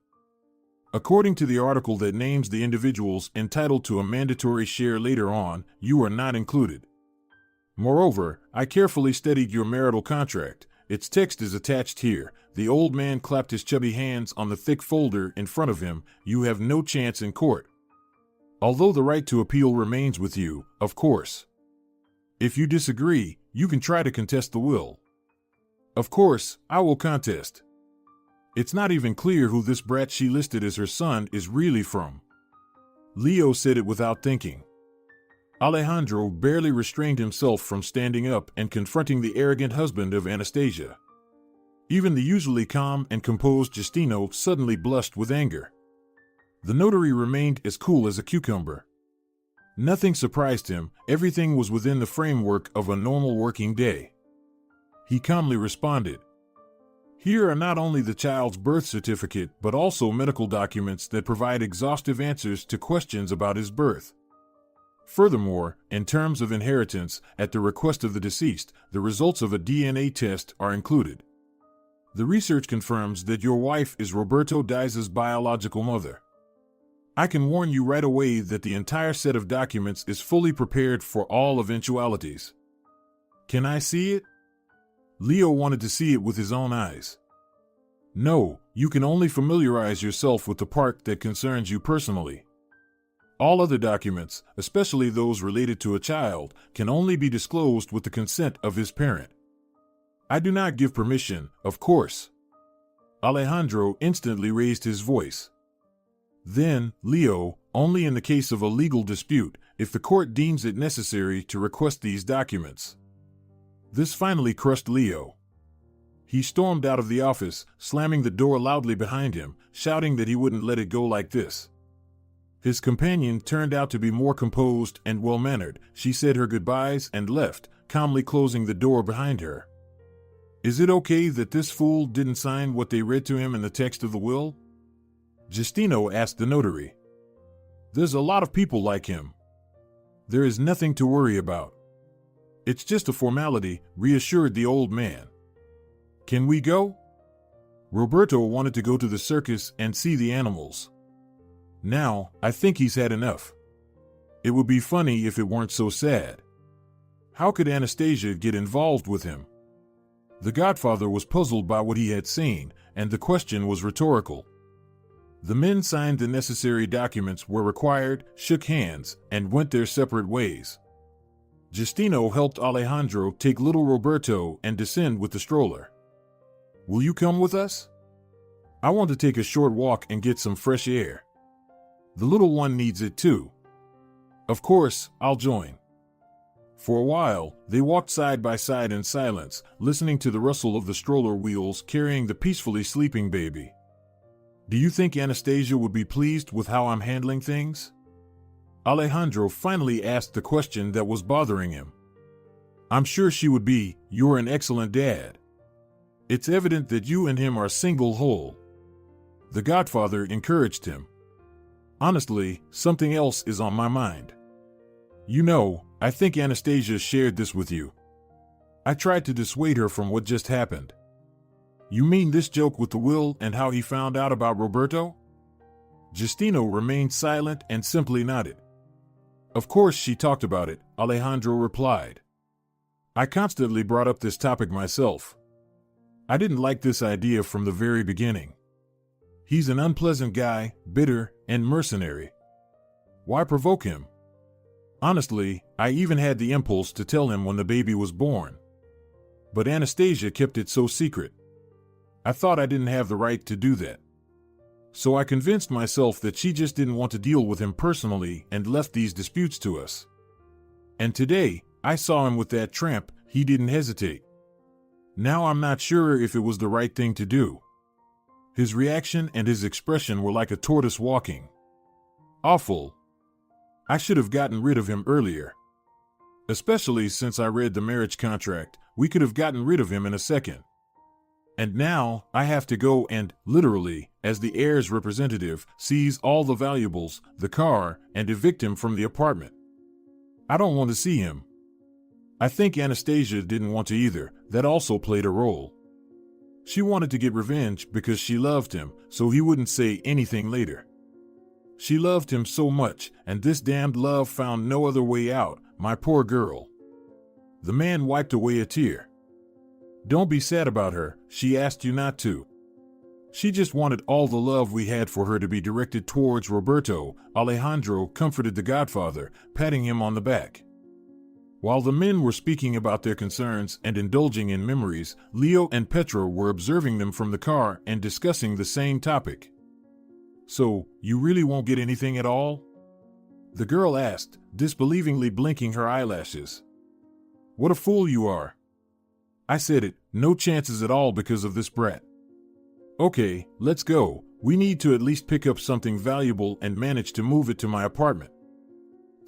According to the article that names the individuals entitled to a mandatory share later on, you are not included. Moreover, I carefully studied your marital contract. Its text is attached here. The old man clapped his chubby hands on the thick folder in front of him. You have no chance in court. Although the right to appeal remains with you, of course. If you disagree, you can try to contest the will. Of course, I will contest. It's not even clear who this brat she listed as her son is really from. Leo said it without thinking. Alejandro barely restrained himself from standing up and confronting the arrogant husband of Anastasia. Even the usually calm and composed Justino suddenly blushed with anger. The notary remained as cool as a cucumber. Nothing surprised him, everything was within the framework of a normal working day. He calmly responded, "Here are not only the child's birth certificate but also medical documents that provide exhaustive answers to questions about his birth. Furthermore, in terms of inheritance, at the request of the deceased, the results of a DNA test are included. The research confirms that your wife is Roberto Diaz's biological mother. I can warn you right away that the entire set of documents is fully prepared for all eventualities. Can I see it?" Leo wanted to see it with his own eyes. "No, you can only familiarize yourself with the part that concerns you personally. All other documents, especially those related to a child, can only be disclosed with the consent of his parent. I do not give permission, of course." Alejandro instantly raised his voice. "Then, Leo, only in the case of a legal dispute, if the court deems it necessary to request these documents." This finally crushed Leo. He stormed out of the office, slamming the door loudly behind him, shouting that he wouldn't let it go like this. His companion turned out to be more composed and well-mannered. She said her goodbyes and left, calmly closing the door behind her. "Is it okay that this fool didn't sign what they read to him in the text of the will?" Justino asked the notary. "There's a lot of people like him. There is nothing to worry about. It's just a formality," reassured the old man. "Can we go?" Roberto wanted to go to the circus and see the animals. Now, I think he's had enough. It would be funny if it weren't so sad. How could Anastasia get involved with him? The godfather was puzzled by what he had seen, and the question was rhetorical. The men signed the necessary documents were required, shook hands, and went their separate ways. Justino helped Alejandro take little Roberto and descend with the stroller. "Will you come with us? I want to take a short walk and get some fresh air. The little one needs it too." "Of course, I'll join." For a while, they walked side by side in silence, listening to the rustle of the stroller wheels carrying the peacefully sleeping baby. "Do you think Anastasia would be pleased with how I'm handling things?" Alejandro finally asked the question that was bothering him. "I'm sure she would be. You're an excellent dad. It's evident that you and him are single whole." The godfather encouraged him. Honestly, something else is on my mind. You know, I think Anastasia shared this with you. I tried to dissuade her from what just happened. You mean this joke with the will and how he found out about Roberto? Justino remained silent and simply nodded. Of course she talked about it, Alejandro replied. I constantly brought up this topic myself. I didn't like this idea from the very beginning. He's an unpleasant guy, bitter, and mercenary. Why provoke him? Honestly, I even had the impulse to tell him when the baby was born. But Anastasia kept it so secret. I thought I didn't have the right to do that. So I convinced myself that she just didn't want to deal with him personally and left these disputes to us. And today, I saw him with that tramp. He didn't hesitate. Now I'm not sure if it was the right thing to do. His reaction and his expression were like a tortoise walking. Awful. I should have gotten rid of him earlier. Especially since I read the marriage contract, we could have gotten rid of him in a second. And now, I have to go and, literally, as the heir's representative, seize all the valuables, the car, and evict him from the apartment. I don't want to see him. I think Anastasia didn't want to either. That also played a role. She wanted to get revenge because she loved him, so he wouldn't say anything later. She loved him so much, and this damned love found no other way out, my poor girl. The man wiped away a tear. Don't be sad about her, she asked you not to. She just wanted all the love we had for her to be directed towards Roberto, Alejandro comforted the godfather, patting him on the back. While the men were speaking about their concerns and indulging in memories, Leo and Petra were observing them from the car and discussing the same topic. So, you really won't get anything at all? The girl asked, disbelievingly blinking her eyelashes. What a fool you are. I said it, no chances at all because of this brat. Okay, let's go. We need to at least pick up something valuable and manage to move it to my apartment.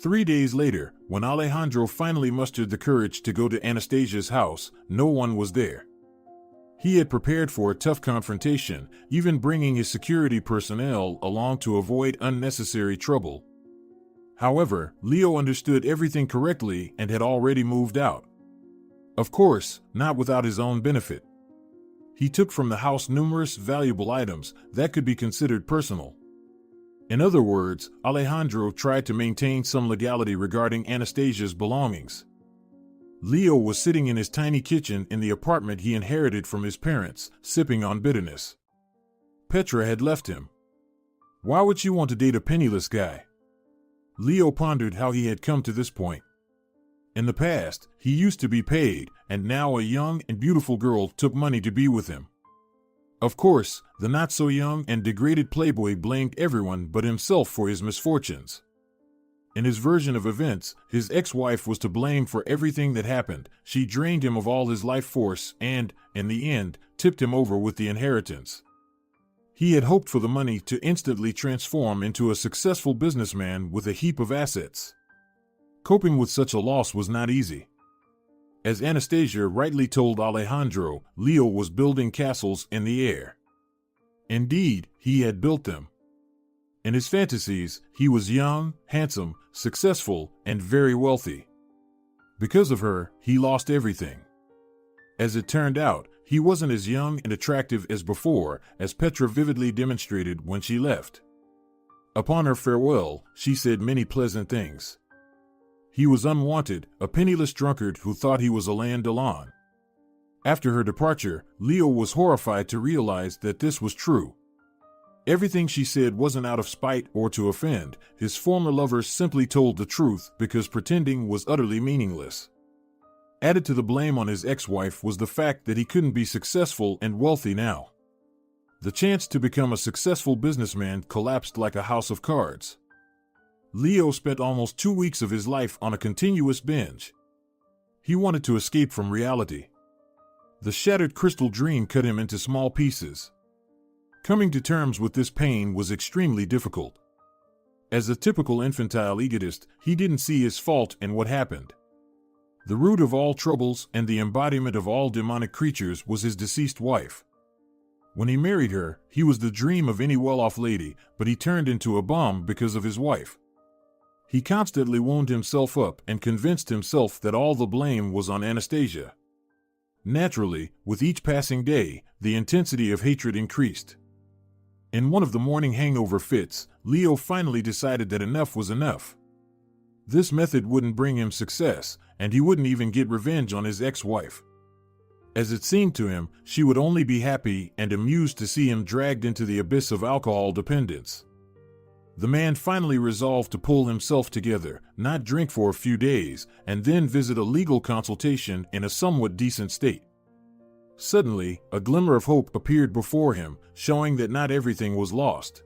3 days later, when Alejandro finally mustered the courage to go to Anastasia's house, no one was there. He had prepared for a tough confrontation, even bringing his security personnel along to avoid unnecessary trouble. However, Leo understood everything correctly and had already moved out. Of course, not without his own benefit. He took from the house numerous valuable items that could be considered personal. In other words, Alejandro tried to maintain some legality regarding Anastasia's belongings. Leo was sitting in his tiny kitchen in the apartment he inherited from his parents, sipping on bitterness. Petra had left him. Why would she want to date a penniless guy? Leo pondered how he had come to this point. In the past, he used to be paid, and now a young and beautiful girl took money to be with him. Of course, the not-so-young and degraded playboy blamed everyone but himself for his misfortunes. In his version of events, his ex-wife was to blame for everything that happened. She drained him of all his life force and, in the end, tipped him over with the inheritance. He had hoped for the money to instantly transform into a successful businessman with a heap of assets. Coping with such a loss was not easy. As Anastasia rightly told Alejandro, Leo was building castles in the air. Indeed, he had built them. In his fantasies, he was young, handsome, successful, and very wealthy. Because of her, he lost everything. As it turned out, he wasn't as young and attractive as before, as Petra vividly demonstrated when she left. Upon her farewell, she said many pleasant things. He was unwanted, a penniless drunkard who thought he was Alain Delon. After her departure, Leo was horrified to realize that this was true. Everything she said wasn't out of spite or to offend. His former lover simply told the truth because pretending was utterly meaningless. Added to the blame on his ex-wife was the fact that he couldn't be successful and wealthy now. The chance to become a successful businessman collapsed like a house of cards. Leo spent almost 2 weeks of his life on a continuous binge. He wanted to escape from reality. The shattered crystal dream cut him into small pieces. Coming to terms with this pain was extremely difficult. As a typical infantile egotist, he didn't see his fault in what happened. The root of all troubles and the embodiment of all demonic creatures was his deceased wife. When he married her, he was the dream of any well-off lady, but he turned into a bum because of his wife. He constantly wound himself up and convinced himself that all the blame was on Anastasia. Naturally, with each passing day, the intensity of hatred increased. In one of the morning hangover fits, Leo finally decided that enough was enough. This method wouldn't bring him success, and he wouldn't even get revenge on his ex-wife. As it seemed to him, she would only be happy and amused to see him dragged into the abyss of alcohol dependence. The man finally resolved to pull himself together, not drink for a few days, and then visit a legal consultation in a somewhat decent state. Suddenly, a glimmer of hope appeared before him, showing that not everything was lost.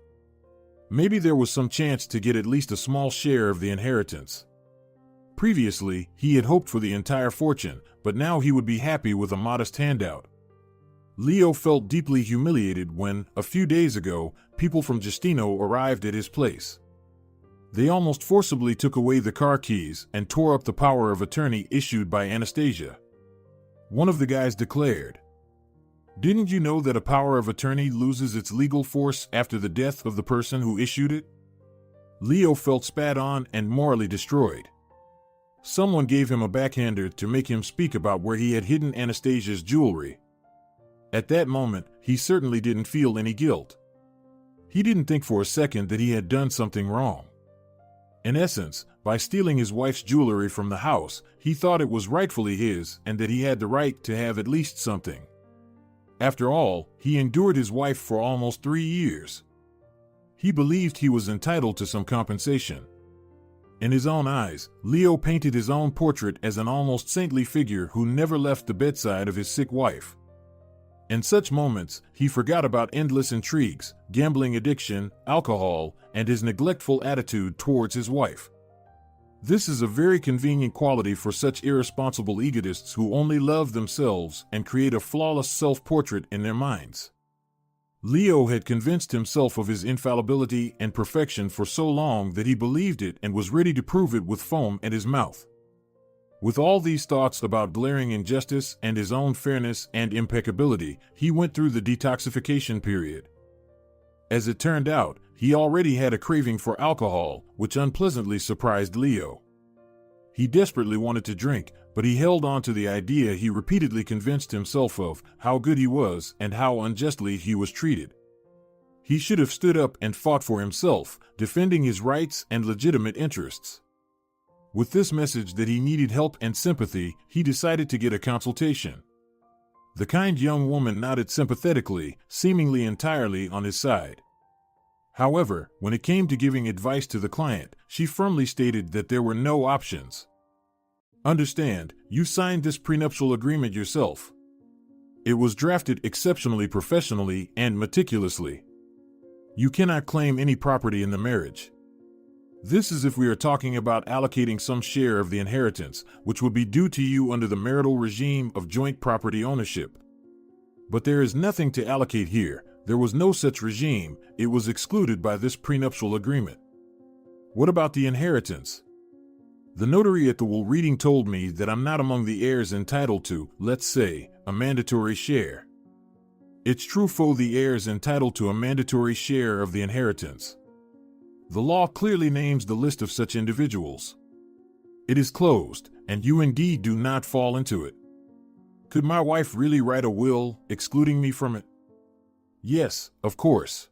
Maybe there was some chance to get at least a small share of the inheritance. Previously, he had hoped for the entire fortune, but now he would be happy with a modest handout. Leo felt deeply humiliated when, a few days ago, people from Justino arrived at his place. They almost forcibly took away the car keys and tore up the power of attorney issued by Anastasia. One of the guys declared, "Didn't you know that a power of attorney loses its legal force after the death of the person who issued it?" Leo felt spat on and morally destroyed. Someone gave him a backhander to make him speak about where he had hidden Anastasia's jewelry. At that moment, he certainly didn't feel any guilt. He didn't think for a second that he had done something wrong. In essence, by stealing his wife's jewelry from the house, he thought it was rightfully his and that he had the right to have at least something. After all, he endured his wife for almost 3 years. He believed he was entitled to some compensation. In his own eyes, Leo painted his own portrait as an almost saintly figure who never left the bedside of his sick wife. In such moments, he forgot about endless intrigues, gambling addiction, alcohol, and his neglectful attitude towards his wife. This is a very convenient quality for such irresponsible egotists who only love themselves and create a flawless self-portrait in their minds. Leo had convinced himself of his infallibility and perfection for so long that he believed it and was ready to prove it with foam at his mouth. With all these thoughts about glaring injustice and his own fairness and impeccability, he went through the detoxification period. As it turned out, he already had a craving for alcohol, which unpleasantly surprised Leo. He desperately wanted to drink, but he held on to the idea he repeatedly convinced himself of, how good he was and how unjustly he was treated. He should have stood up and fought for himself, defending his rights and legitimate interests. With this message that he needed help and sympathy, he decided to get a consultation. The kind young woman nodded sympathetically, seemingly entirely on his side. However, when it came to giving advice to the client, she firmly stated that there were no options. "Understand, you signed this prenuptial agreement yourself. It was drafted exceptionally professionally and meticulously. You cannot claim any property in the marriage. This is if we are talking about allocating some share of the inheritance, which would be due to you under the marital regime of joint property ownership. But there is nothing to allocate here. There was no such regime. It was excluded by this prenuptial agreement. What about the inheritance? The notary at the will reading told me that I'm not among the heirs entitled to, let's say, a mandatory share. It's true for the heirs entitled to a mandatory share of the inheritance. The law clearly names the list of such individuals. It is closed, and you indeed do not fall into it. Could my wife really write a will, excluding me from it? Yes, of course.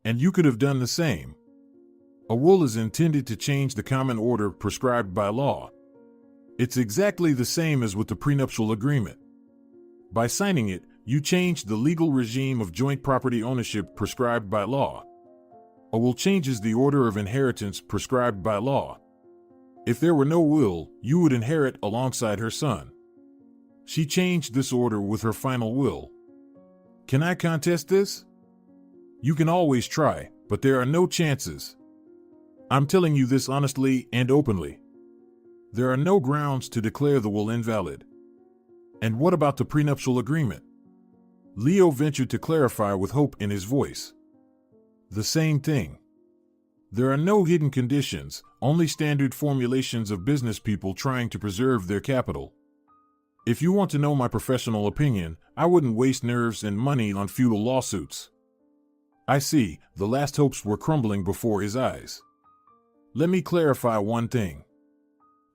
And you could have done the same. A will is intended to change the common order prescribed by law. It's exactly the same as with the prenuptial agreement. By signing it, you change the legal regime of joint property ownership prescribed by law. A will changes the order of inheritance prescribed by law. If there were no will, you would inherit alongside her son. She changed this order with her final will. Can I contest this? You can always try, but there are no chances. I'm telling you this honestly and openly. There are no grounds to declare the will invalid. And what about the prenuptial agreement? Leo ventured to clarify with hope in his voice. The same thing. There are no hidden conditions, only standard formulations of business people trying to preserve their capital. If you want to know my professional opinion, I wouldn't waste nerves and money on futile lawsuits. I see, the last hopes were crumbling before his eyes. Let me clarify one thing.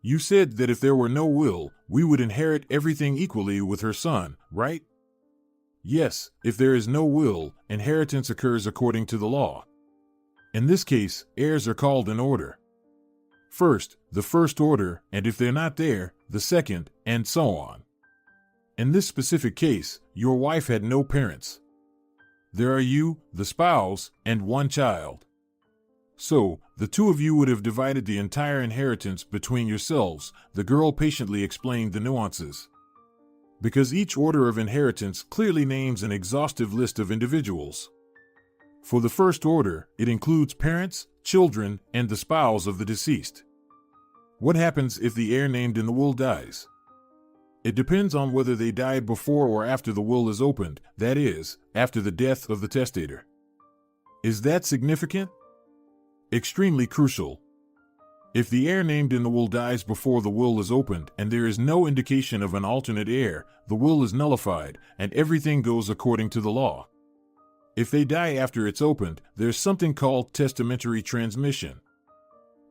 You said that if there were no will, we would inherit everything equally with her son, right? Yes, if there is no will, inheritance occurs according to the law. In this case, heirs are called in order. First, the first order, and if they're not there, the second, and so on. In this specific case, your wife had no parents. There are you, the spouse, and one child. So, the two of you would have divided the entire inheritance between yourselves. The girl patiently explained the nuances. Because each order of inheritance clearly names an exhaustive list of individuals. For the first order, it includes parents, children, and the spouse of the deceased. What happens if the heir named in the will dies? It depends on whether they died before or after the will is opened, that is, after the death of the testator. Is that significant? Extremely crucial. If the heir named in the will dies before the will is opened and there is no indication of an alternate heir, the will is nullified and everything goes according to the law. If they die after it's opened, there's something called testamentary transmission.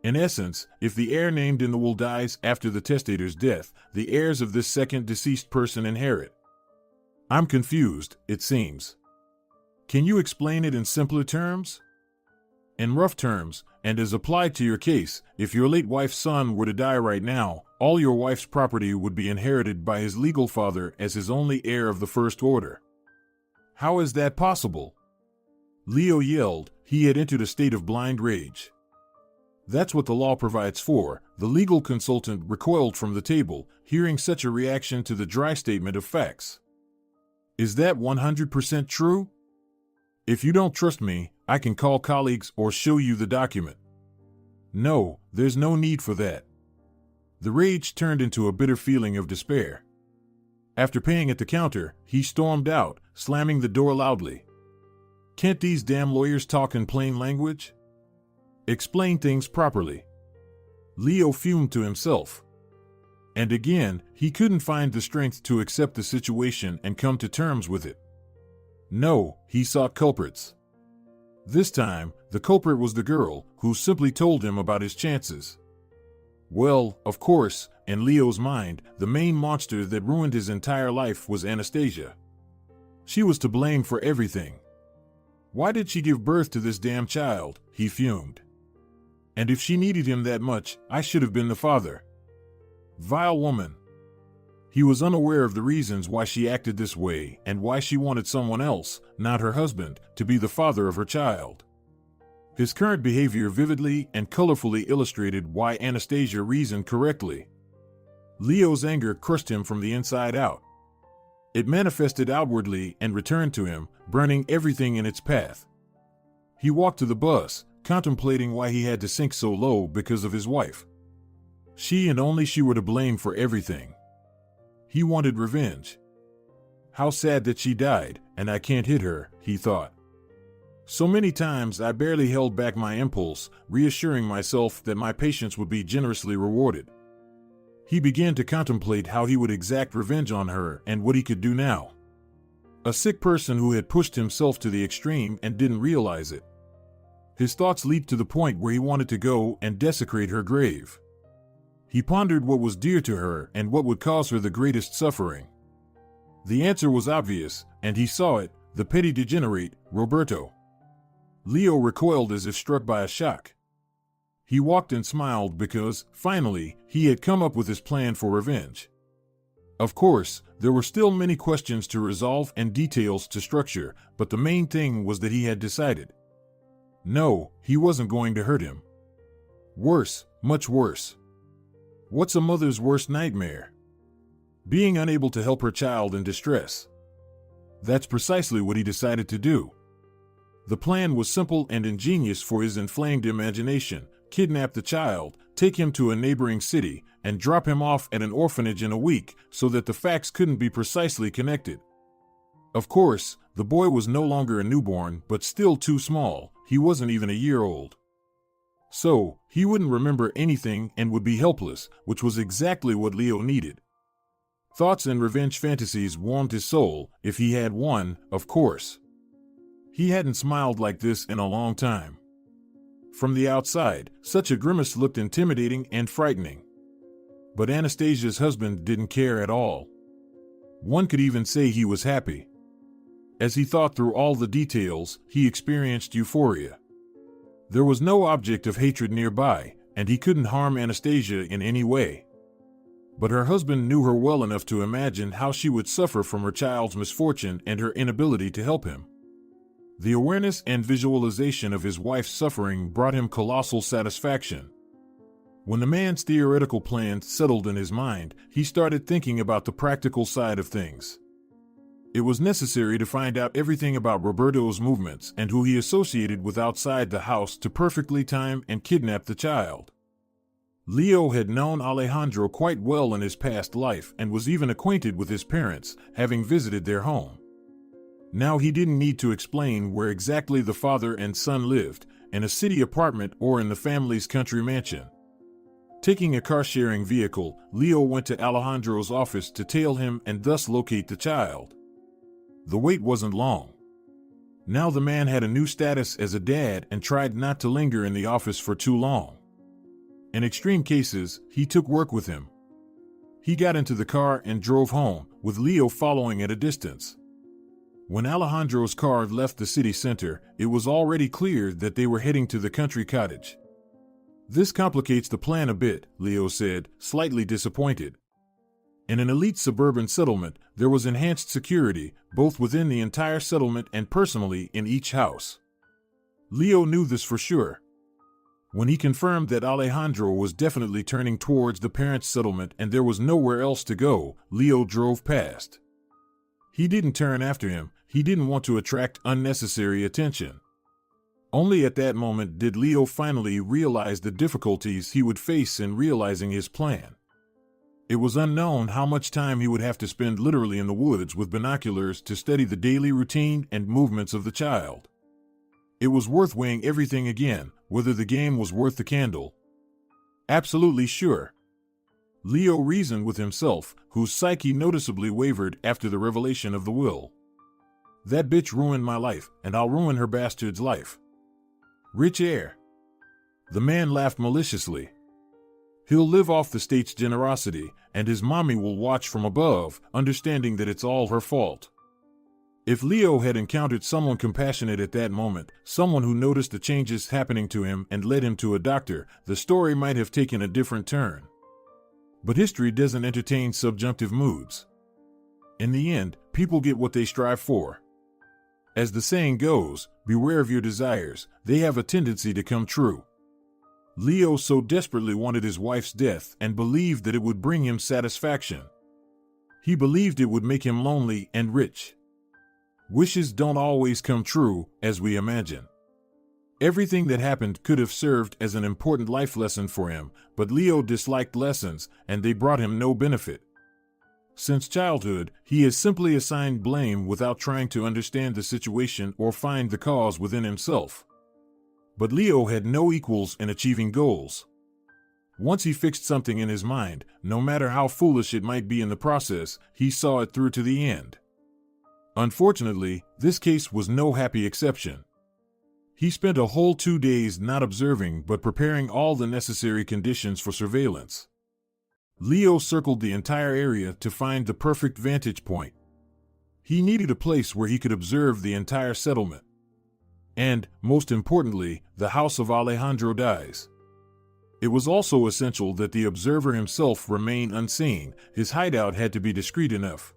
In essence, if the heir named in the will dies after the testator's death, the heirs of this second deceased person inherit. I'm confused, it seems. Can you explain it in simpler terms? In rough terms, and as applied to your case, if your late wife's son were to die right now, all your wife's property would be inherited by his legal father as his only heir of the first order. How is that possible? Leo yelled. He had entered a state of blind rage. That's what the law provides for. The legal consultant recoiled from the table, hearing such a reaction to the dry statement of facts. Is that 100% true? If you don't trust me, I can call colleagues or show you the document. No, there's no need for that. The rage turned into a bitter feeling of despair. After paying at the counter, he stormed out, slamming the door loudly. Can't these damn lawyers talk in plain language? Explain things properly. Leo fumed to himself. And again, he couldn't find the strength to accept the situation and come to terms with it. No, he sought culprits. This time, the culprit was the girl, who simply told him about his chances. Well, of course, in Leo's mind, the main monster that ruined his entire life was Anastasia. She was to blame for everything. Why did she give birth to this damn child? He fumed. And if she needed him that much, I should have been the father. Vile woman. He was unaware of the reasons why she acted this way and why she wanted someone else, not her husband, to be the father of her child. His current behavior vividly and colorfully illustrated why Anastasia reasoned correctly. Leo's anger crushed him from the inside out. It manifested outwardly and returned to him, burning everything in its path. He walked to the bus, contemplating why he had to sink so low because of his wife. She and only she were to blame for everything. He wanted revenge. How sad that she died, and I can't hit her, he thought. So many times I barely held back my impulse, reassuring myself that my patience would be generously rewarded. He began to contemplate how he would exact revenge on her and what he could do now. A sick person who had pushed himself to the extreme and didn't realize it. His thoughts leaped to the point where he wanted to go and desecrate her grave. He pondered what was dear to her and what would cause her the greatest suffering. The answer was obvious, and he saw it, the petty degenerate, Roberto. Leo recoiled as if struck by a shock. He walked and smiled because, finally, he had come up with his plan for revenge. Of course, there were still many questions to resolve and details to structure, but the main thing was that he had decided. No, he wasn't going to hurt him. Worse, much worse. What's a mother's worst nightmare? Being unable to help her child in distress. That's precisely what he decided to do. The plan was simple and ingenious for his inflamed imagination. Kidnap the child, take him to a neighboring city, and drop him off at an orphanage in a week so that the facts couldn't be precisely connected. Of course, the boy was no longer a newborn, but still too small. He wasn't even a year old. So, he wouldn't remember anything and would be helpless, which was exactly what Leo needed. Thoughts and revenge fantasies warmed his soul, if he had one, of course. He hadn't smiled like this in a long time. From the outside, such a grimace looked intimidating and frightening. But Anastasia's husband didn't care at all. One could even say he was happy. As he thought through all the details, he experienced euphoria. There was no object of hatred nearby, and he couldn't harm Anastasia in any way. But her husband knew her well enough to imagine how she would suffer from her child's misfortune and her inability to help him. The awareness and visualization of his wife's suffering brought him colossal satisfaction. When the man's theoretical plans settled in his mind, he started thinking about the practical side of things. It was necessary to find out everything about Roberto's movements and who he associated with outside the house to perfectly time and kidnap the child. Leo had known Alejandro quite well in his past life and was even acquainted with his parents, having visited their home. Now he didn't need to explain where exactly the father and son lived, in a city apartment or in the family's country mansion. Taking a car-sharing vehicle, Leo went to Alejandro's office to tail him and thus locate the child. The wait wasn't long. Now the man had a new status as a dad and tried not to linger in the office for too long. In extreme cases, he took work with him. He got into the car and drove home, with Leo following at a distance. When Alejandro's car left the city center, it was already clear that they were heading to the country cottage. "This complicates the plan a bit," Leo said, slightly disappointed. In an elite suburban settlement, there was enhanced security, both within the entire settlement and personally in each house. Leo knew this for sure. When he confirmed that Alejandro was definitely turning towards the parents' settlement and there was nowhere else to go, Leo drove past. He didn't turn after him. He didn't want to attract unnecessary attention. Only at that moment did Leo finally realize the difficulties he would face in realizing his plan. It was unknown how much time he would have to spend literally in the woods with binoculars to study the daily routine and movements of the child. It was worth weighing everything again, whether the game was worth the candle. Absolutely sure. Leo reasoned with himself, whose psyche noticeably wavered after the revelation of the will. That bitch ruined my life, and I'll ruin her bastard's life. Rich heir. The man laughed maliciously. He'll live off the state's generosity, and his mommy will watch from above, understanding that it's all her fault. If Leo had encountered someone compassionate at that moment, someone who noticed the changes happening to him and led him to a doctor, the story might have taken a different turn. But history doesn't entertain subjunctive moods. In the end, people get what they strive for. As the saying goes, beware of your desires, they have a tendency to come true. Leo so desperately wanted his wife's death and believed that it would bring him satisfaction. He believed it would make him lonely and rich. Wishes don't always come true, as we imagine. Everything that happened could have served as an important life lesson for him, but Leo disliked lessons, and they brought him no benefit. Since childhood, he has simply assigned blame without trying to understand the situation or find the cause within himself. But Leo had no equals in achieving goals. Once he fixed something in his mind, no matter how foolish it might be in the process, he saw it through to the end. Unfortunately, this case was no happy exception. He spent a whole 2 days not observing but preparing all the necessary conditions for surveillance. Leo circled the entire area to find the perfect vantage point. He needed a place where he could observe the entire settlement. And, most importantly, the house of Alejandro dies. It was also essential that the observer himself remain unseen. His hideout had to be discreet enough.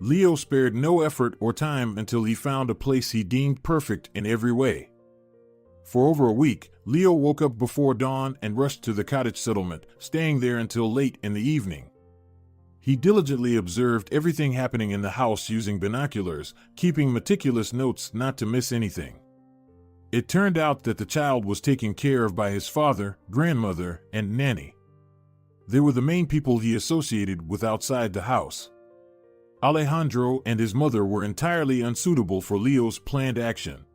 Leo spared no effort or time until he found a place he deemed perfect in every way. For over a week, Leo woke up before dawn and rushed to the cottage settlement, staying there until late in the evening. He diligently observed everything happening in the house using binoculars, keeping meticulous notes not to miss anything. It turned out that the child was taken care of by his father, grandmother, and nanny. They were the main people he associated with outside the house. Alejandro and his mother were entirely unsuitable for Leo's planned action.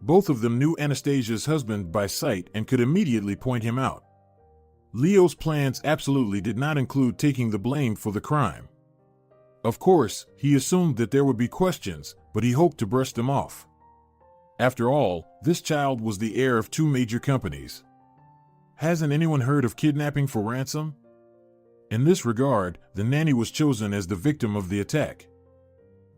Both of them knew Anastasia's husband by sight and could immediately point him out. Leo's plans absolutely did not include taking the blame for the crime. Of course, he assumed that there would be questions, but he hoped to brush them off. After all, this child was the heir of two major companies. Hasn't anyone heard of kidnapping for ransom? In this regard, the nanny was chosen as the victim of the attack.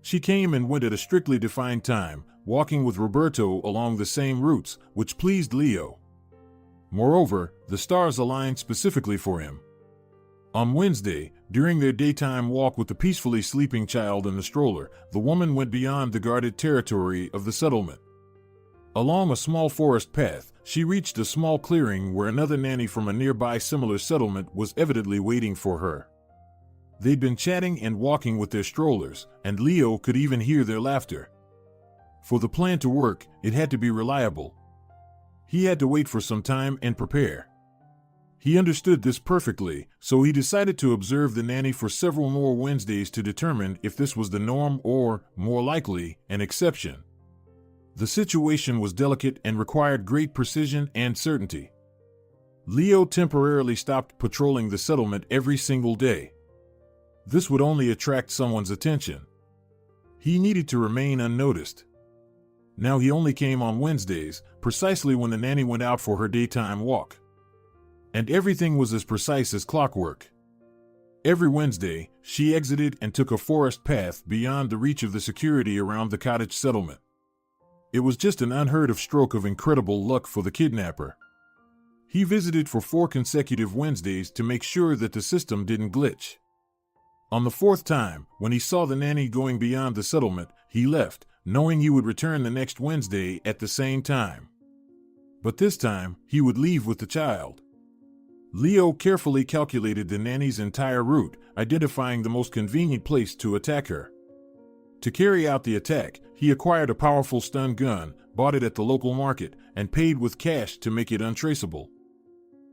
She came and went at a strictly defined time, walking with Roberto along the same routes, which pleased Leo. Moreover, the stars aligned specifically for him. On Wednesday, during their daytime walk with the peacefully sleeping child in the stroller, the woman went beyond the guarded territory of the settlement. Along a small forest path, she reached a small clearing where another nanny from a nearby similar settlement was evidently waiting for her. They'd been chatting and walking with their strollers, and Leo could even hear their laughter. For the plan to work, it had to be reliable. He had to wait for some time and prepare. He understood this perfectly, so he decided to observe the nanny for several more Wednesdays to determine if this was the norm or, more likely, an exception. The situation was delicate and required great precision and certainty. Leo temporarily stopped patrolling the settlement every single day. This would only attract someone's attention. He needed to remain unnoticed. Now he only came on Wednesdays, precisely when the nanny went out for her daytime walk. And everything was as precise as clockwork. Every Wednesday, she exited and took a forest path beyond the reach of the security around the cottage settlement. It was just an unheard of stroke of incredible luck for the kidnapper. He visited for 4 consecutive Wednesdays to make sure that the system didn't glitch. On the 4th time, when he saw the nanny going beyond the settlement, he left, knowing he would return the next Wednesday at the same time. But this time, he would leave with the child. Leo carefully calculated the nanny's entire route, identifying the most convenient place to attack her. To carry out the attack, he acquired a powerful stun gun, bought it at the local market, and paid with cash to make it untraceable.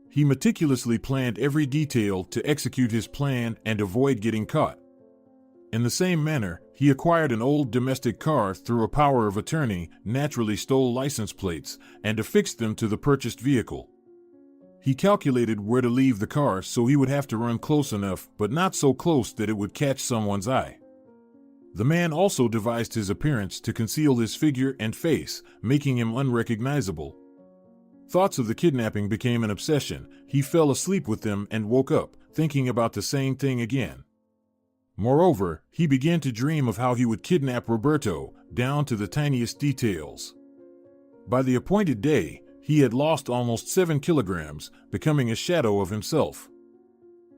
He meticulously planned every detail to execute his plan and avoid getting caught. In the same manner, he acquired an old domestic car through a power of attorney, naturally stole license plates, and affixed them to the purchased vehicle. He calculated where to leave the car so he would have to run close enough, but not so close that it would catch someone's eye. The man also devised his appearance to conceal his figure and face, making him unrecognizable. Thoughts of the kidnapping became an obsession. He fell asleep with them and woke up, thinking about the same thing again. Moreover, he began to dream of how he would kidnap Roberto, down to the tiniest details. By the appointed day, he had lost almost 7 kilograms, becoming a shadow of himself.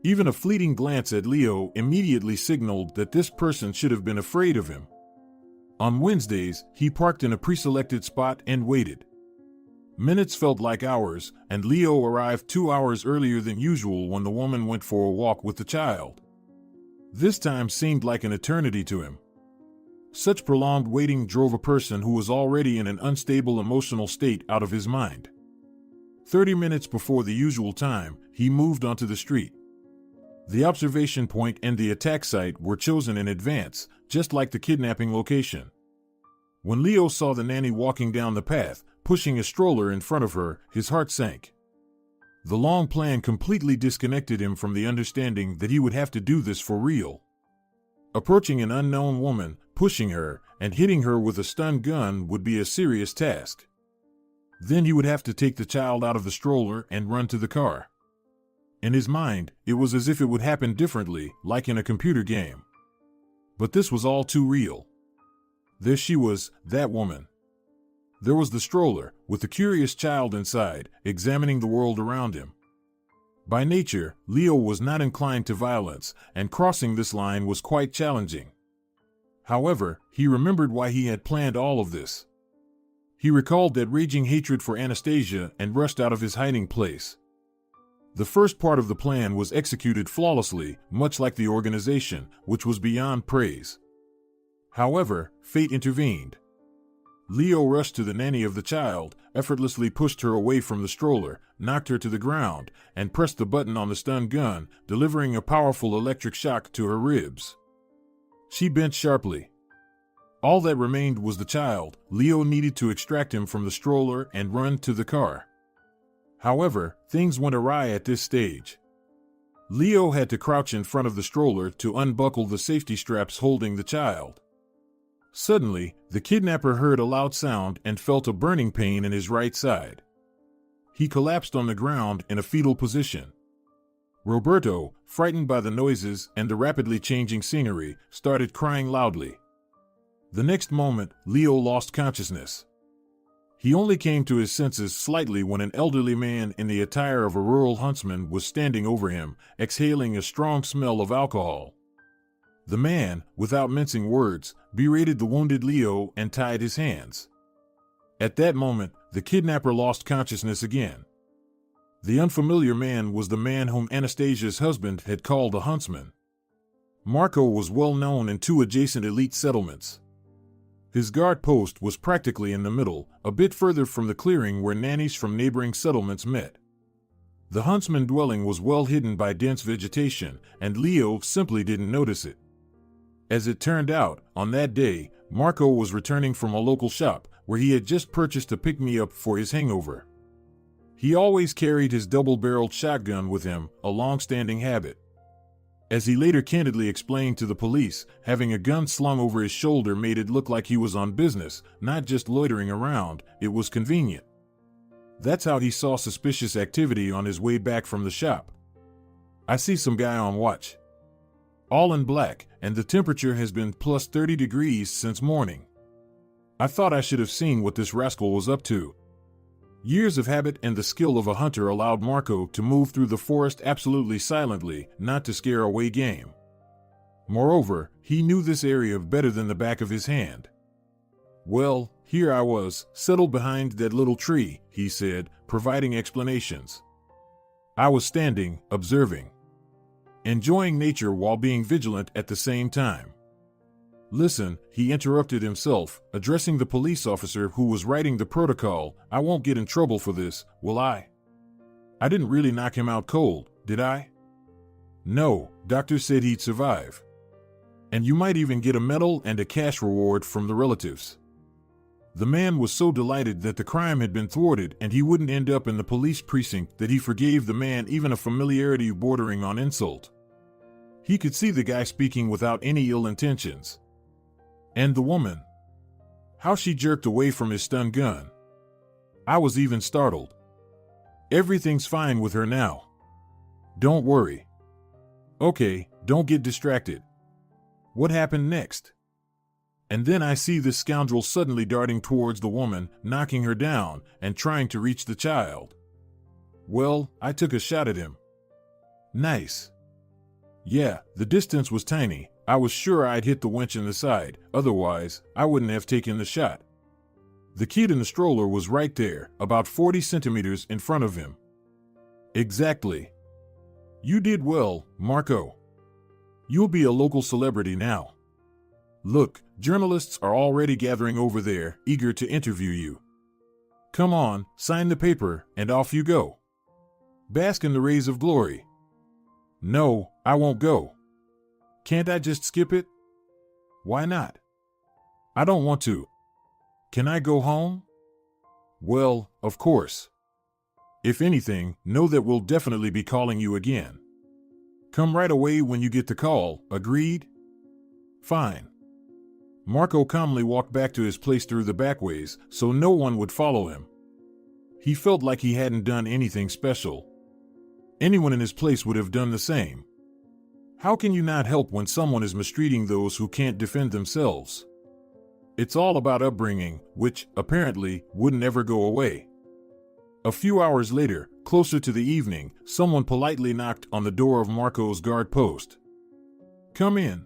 Even a fleeting glance at Leo immediately signaled that this person should have been afraid of him. On Wednesdays, he parked in a pre-selected spot and waited. Minutes felt like hours, and Leo arrived 2 hours earlier than usual when the woman went for a walk with the child. This time seemed like an eternity to him. Such prolonged waiting drove a person who was already in an unstable emotional state out of his mind. 30 minutes before the usual time, he moved onto the street. The observation point and the attack site were chosen in advance, just like the kidnapping location. When Leo saw the nanny walking down the path, pushing a stroller in front of her, his heart sank. The long plan completely disconnected him from the understanding that he would have to do this for real. Approaching an unknown woman, pushing her, and hitting her with a stun gun would be a serious task. Then he would have to take the child out of the stroller and run to the car. In his mind, it was as if it would happen differently, like in a computer game. But this was all too real. There she was, that woman. There was the stroller, with the curious child inside, examining the world around him. By nature, Leo was not inclined to violence, and crossing this line was quite challenging. However, he remembered why he had planned all of this. He recalled that raging hatred for Anastasia and rushed out of his hiding place. The first part of the plan was executed flawlessly, much like the organization, which was beyond praise. However, fate intervened. Leo rushed to the nanny of the child, effortlessly pushed her away from the stroller, knocked her to the ground, and pressed the button on the stun gun, delivering a powerful electric shock to her ribs. She bent sharply. All that remained was the child. Leo needed to extract him from the stroller and run to the car. However, things went awry at this stage. Leo had to crouch in front of the stroller to unbuckle the safety straps holding the child. Suddenly, the kidnapper heard a loud sound and felt a burning pain in his right side. He collapsed on the ground in a fetal position. Roberto, frightened by the noises and the rapidly changing scenery, started crying loudly. The next moment, Leo lost consciousness. He only came to his senses slightly when an elderly man in the attire of a rural huntsman was standing over him, exhaling a strong smell of alcohol. The man, without mincing words, berated the wounded Leo and tied his hands. At that moment, the kidnapper lost consciousness again. The unfamiliar man was the man whom Anastasia's husband had called a huntsman. Marco was well known in two adjacent elite settlements. His guard post was practically in the middle, a bit further from the clearing where nannies from neighboring settlements met. The huntsman dwelling was well hidden by dense vegetation, and Leo simply didn't notice it. As it turned out, on that day, Marco was returning from a local shop where he had just purchased a pick-me-up for his hangover. He always carried his double-barreled shotgun with him, a long-standing habit. As he later candidly explained to the police, having a gun slung over his shoulder made it look like he was on business, not just loitering around. It was convenient. That's how he saw suspicious activity on his way back from the shop. I see some guy on watch. All in black, and the temperature has been plus 30 degrees since morning. I thought I should have seen what this rascal was up to. Years of habit and the skill of a hunter allowed Marco to move through the forest absolutely silently, not to scare away game. Moreover, he knew this area better than the back of his hand. Well, here I was, settled behind that little tree, he said, providing explanations. I was standing, observing. Enjoying nature while being vigilant at the same time. Listen, he interrupted himself, addressing the police officer who was writing the protocol. I won't get in trouble for this, will I? I didn't really knock him out cold, did I? No, doctor said he'd survive. And you might even get a medal and a cash reward from the relatives. The man was so delighted that the crime had been thwarted and he wouldn't end up in the police precinct that he forgave the man even a familiarity bordering on insult. He could see the guy speaking without any ill intentions. And the woman. How she jerked away from his stun gun. I was even startled. Everything's fine with her now. Don't worry. Okay, don't get distracted. What happened next? And then I see this scoundrel suddenly darting towards the woman, knocking her down, and trying to reach the child. Well, I took a shot at him. Nice. Yeah, the distance was tiny. I was sure I'd hit the wench in the side, otherwise, I wouldn't have taken the shot. The kid in the stroller was right there, about 40 centimeters in front of him. Exactly. You did well, Marco. You'll be a local celebrity now. Look, journalists are already gathering over there, eager to interview you. Come on, sign the paper, and off you go. Bask in the rays of glory. No, I won't go. Can't I just skip it? Why not? I don't want to. Can I go home? Well, of course. If anything, know that we'll definitely be calling you again. Come right away when you get the call, agreed? Fine. Marco calmly walked back to his place through the back ways, so no one would follow him. He felt like he hadn't done anything special. Anyone in his place would have done the same. How can you not help when someone is mistreating those who can't defend themselves? It's all about upbringing, which, apparently, wouldn't ever go away. A few hours later, closer to the evening, someone politely knocked on the door of Marco's guard post. Come in.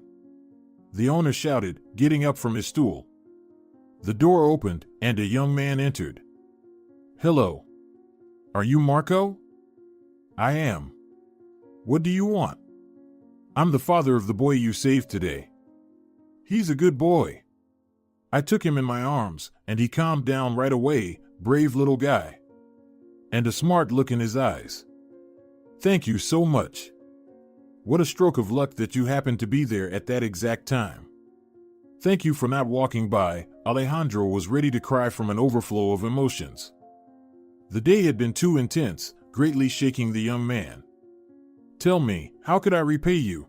The owner shouted, getting up from his stool. The door opened, and a young man entered. Hello. Are you Marco? I am. What do you want? I'm the father of the boy you saved today. He's a good boy. I took him in my arms, and he calmed down right away, brave little guy. And a smart look in his eyes. Thank you so much. What a stroke of luck that you happened to be there at that exact time. Thank you for not walking by. Alejandro was ready to cry from an overflow of emotions. The day had been too intense, greatly shaking the young man. "Tell me, how could I repay you?"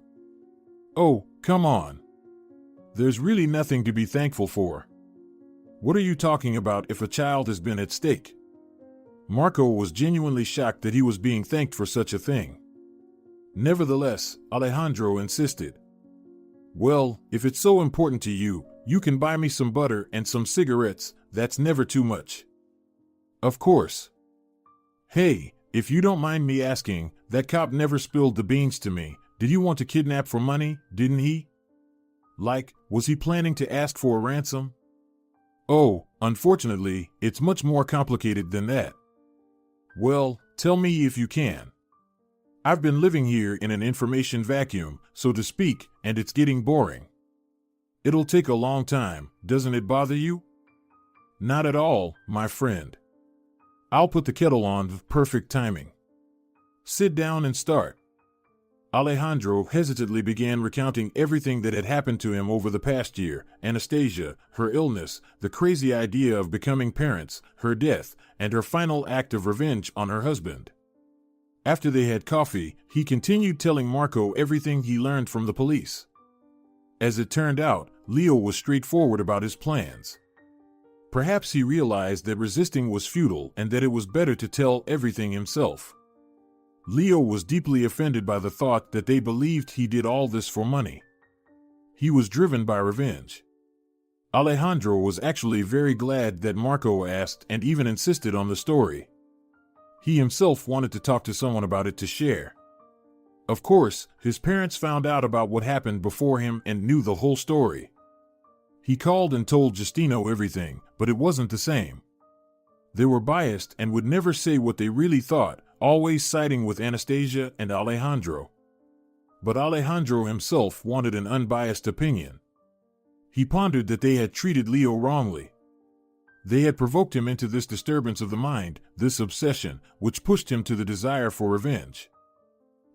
"Oh, come on. There's really nothing to be thankful for. What are you talking about if a child has been at stake?" Marco was genuinely shocked that he was being thanked for such a thing. Nevertheless, Alejandro insisted. "Well, if it's so important to you, you can buy me some butter and some cigarettes. That's never too much." "Of course." "Hey, if you don't mind me asking, that cop never spilled the beans to me. Did you want to kidnap for money, didn't he? Like, was he planning to ask for a ransom?" "Oh, unfortunately, it's much more complicated than that." "Well, tell me if you can. I've been living here in an information vacuum, so to speak, and it's getting boring." "It'll take a long time, doesn't it bother you?" "Not at all, my friend. I'll put the kettle on with perfect timing. Sit down and start." Alejandro hesitantly began recounting everything that had happened to him over the past year: Anastasia, her illness, the crazy idea of becoming parents, her death, and her final act of revenge on her husband. After they had coffee, he continued telling Marco everything he learned from the police. As it turned out, Leo was straightforward about his plans. Perhaps he realized that resisting was futile and that it was better to tell everything himself. Leo was deeply offended by the thought that they believed he did all this for money. He was driven by revenge. Alejandro was actually very glad that Marco asked and even insisted on the story. He himself wanted to talk to someone about it to share. Of course, his parents found out about what happened before him and knew the whole story. He called and told Justino everything, but it wasn't the same. They were biased and would never say what they really thought, always siding with Anastasia and Alejandro. But Alejandro himself wanted an unbiased opinion. He pondered that they had treated Leo wrongly. They had provoked him into this disturbance of the mind, this obsession, which pushed him to the desire for revenge.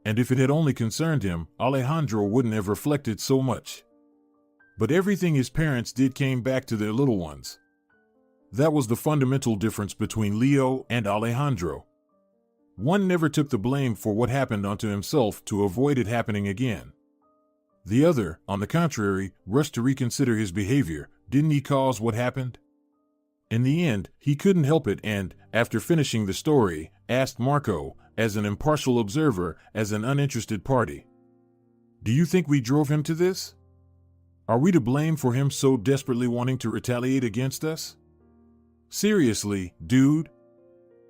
And if it had only concerned him, Alejandro wouldn't have reflected so much. But everything his parents did came back to their little ones. That was the fundamental difference between Leo and Alejandro. One never took the blame for what happened onto himself to avoid it happening again. The other, on the contrary, rushed to reconsider his behavior. Didn't he cause what happened? In the end, he couldn't help it and, after finishing the story, asked Marco, as an impartial observer, as an uninterested party. "Do you think we drove him to this? Are we to blame for him so desperately wanting to retaliate against us? Seriously, dude?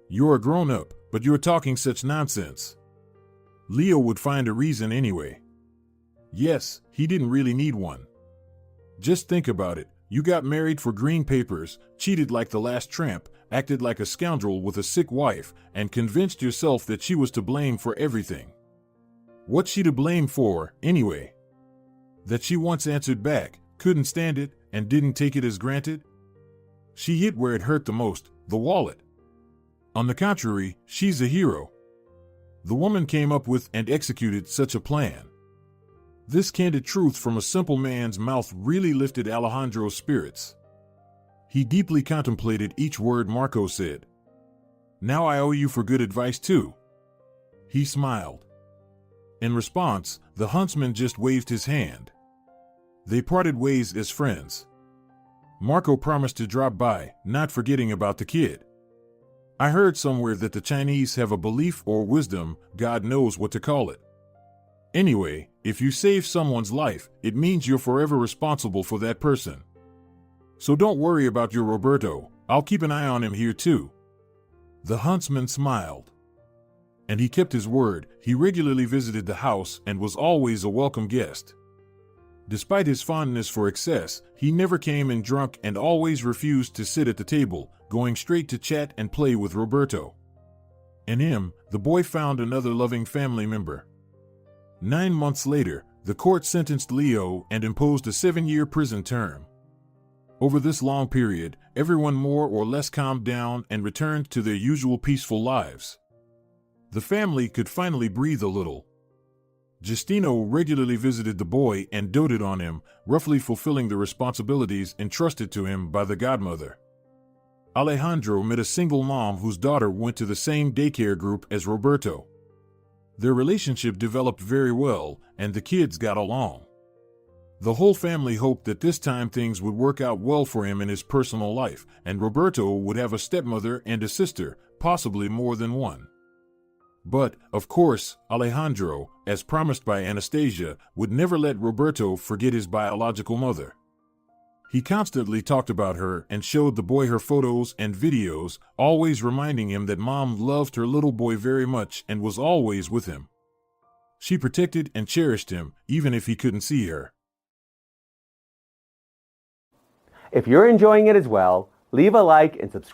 You're a grown-up, but you're talking such nonsense." Leo would find a reason anyway. Yes, he didn't really need one. Just think about it. You got married for green papers, cheated like the last tramp, acted like a scoundrel with a sick wife, and convinced yourself that she was to blame for everything. What's she to blame for, anyway? That she once answered back, couldn't stand it, and didn't take it as granted? She hit where it hurt the most, the wallet. On the contrary, she's a hero. The woman came up with and executed such a plan. This candid truth from a simple man's mouth really lifted Alejandro's spirits. He deeply contemplated each word Marco said. "Now I owe you for good advice too." He smiled. In response, the huntsman just waved his hand. They parted ways as friends. Marco promised to drop by, not forgetting about the kid. "I heard somewhere that the Chinese have a belief or wisdom, God knows what to call it. Anyway, if you save someone's life, it means you're forever responsible for that person. So don't worry about your Roberto, I'll keep an eye on him here too." The huntsman smiled. And he kept his word. He regularly visited the house and was always a welcome guest. Despite his fondness for excess, he never came in drunk and always refused to sit at the table, going straight to chat and play with Roberto. In him, the boy found another loving family member. 9 months later, the court sentenced Leo and imposed a 7-year prison term. Over this long period, everyone more or less calmed down and returned to their usual peaceful lives. The family could finally breathe a little. Justino regularly visited the boy and doted on him, roughly fulfilling the responsibilities entrusted to him by the godmother. Alejandro met a single mom whose daughter went to the same daycare group as Roberto. Their relationship developed very well, and the kids got along. The whole family hoped that this time things would work out well for him in his personal life, and Roberto would have a stepmother and a sister, possibly more than one. But, of course, Alejandro, as promised by Anastasia, would never let Roberto forget his biological mother. He constantly talked about her and showed the boy her photos and videos, always reminding him that mom loved her little boy very much and was always with him. She protected and cherished him, even if he couldn't see her. If you're enjoying it as well, leave a like and subscribe.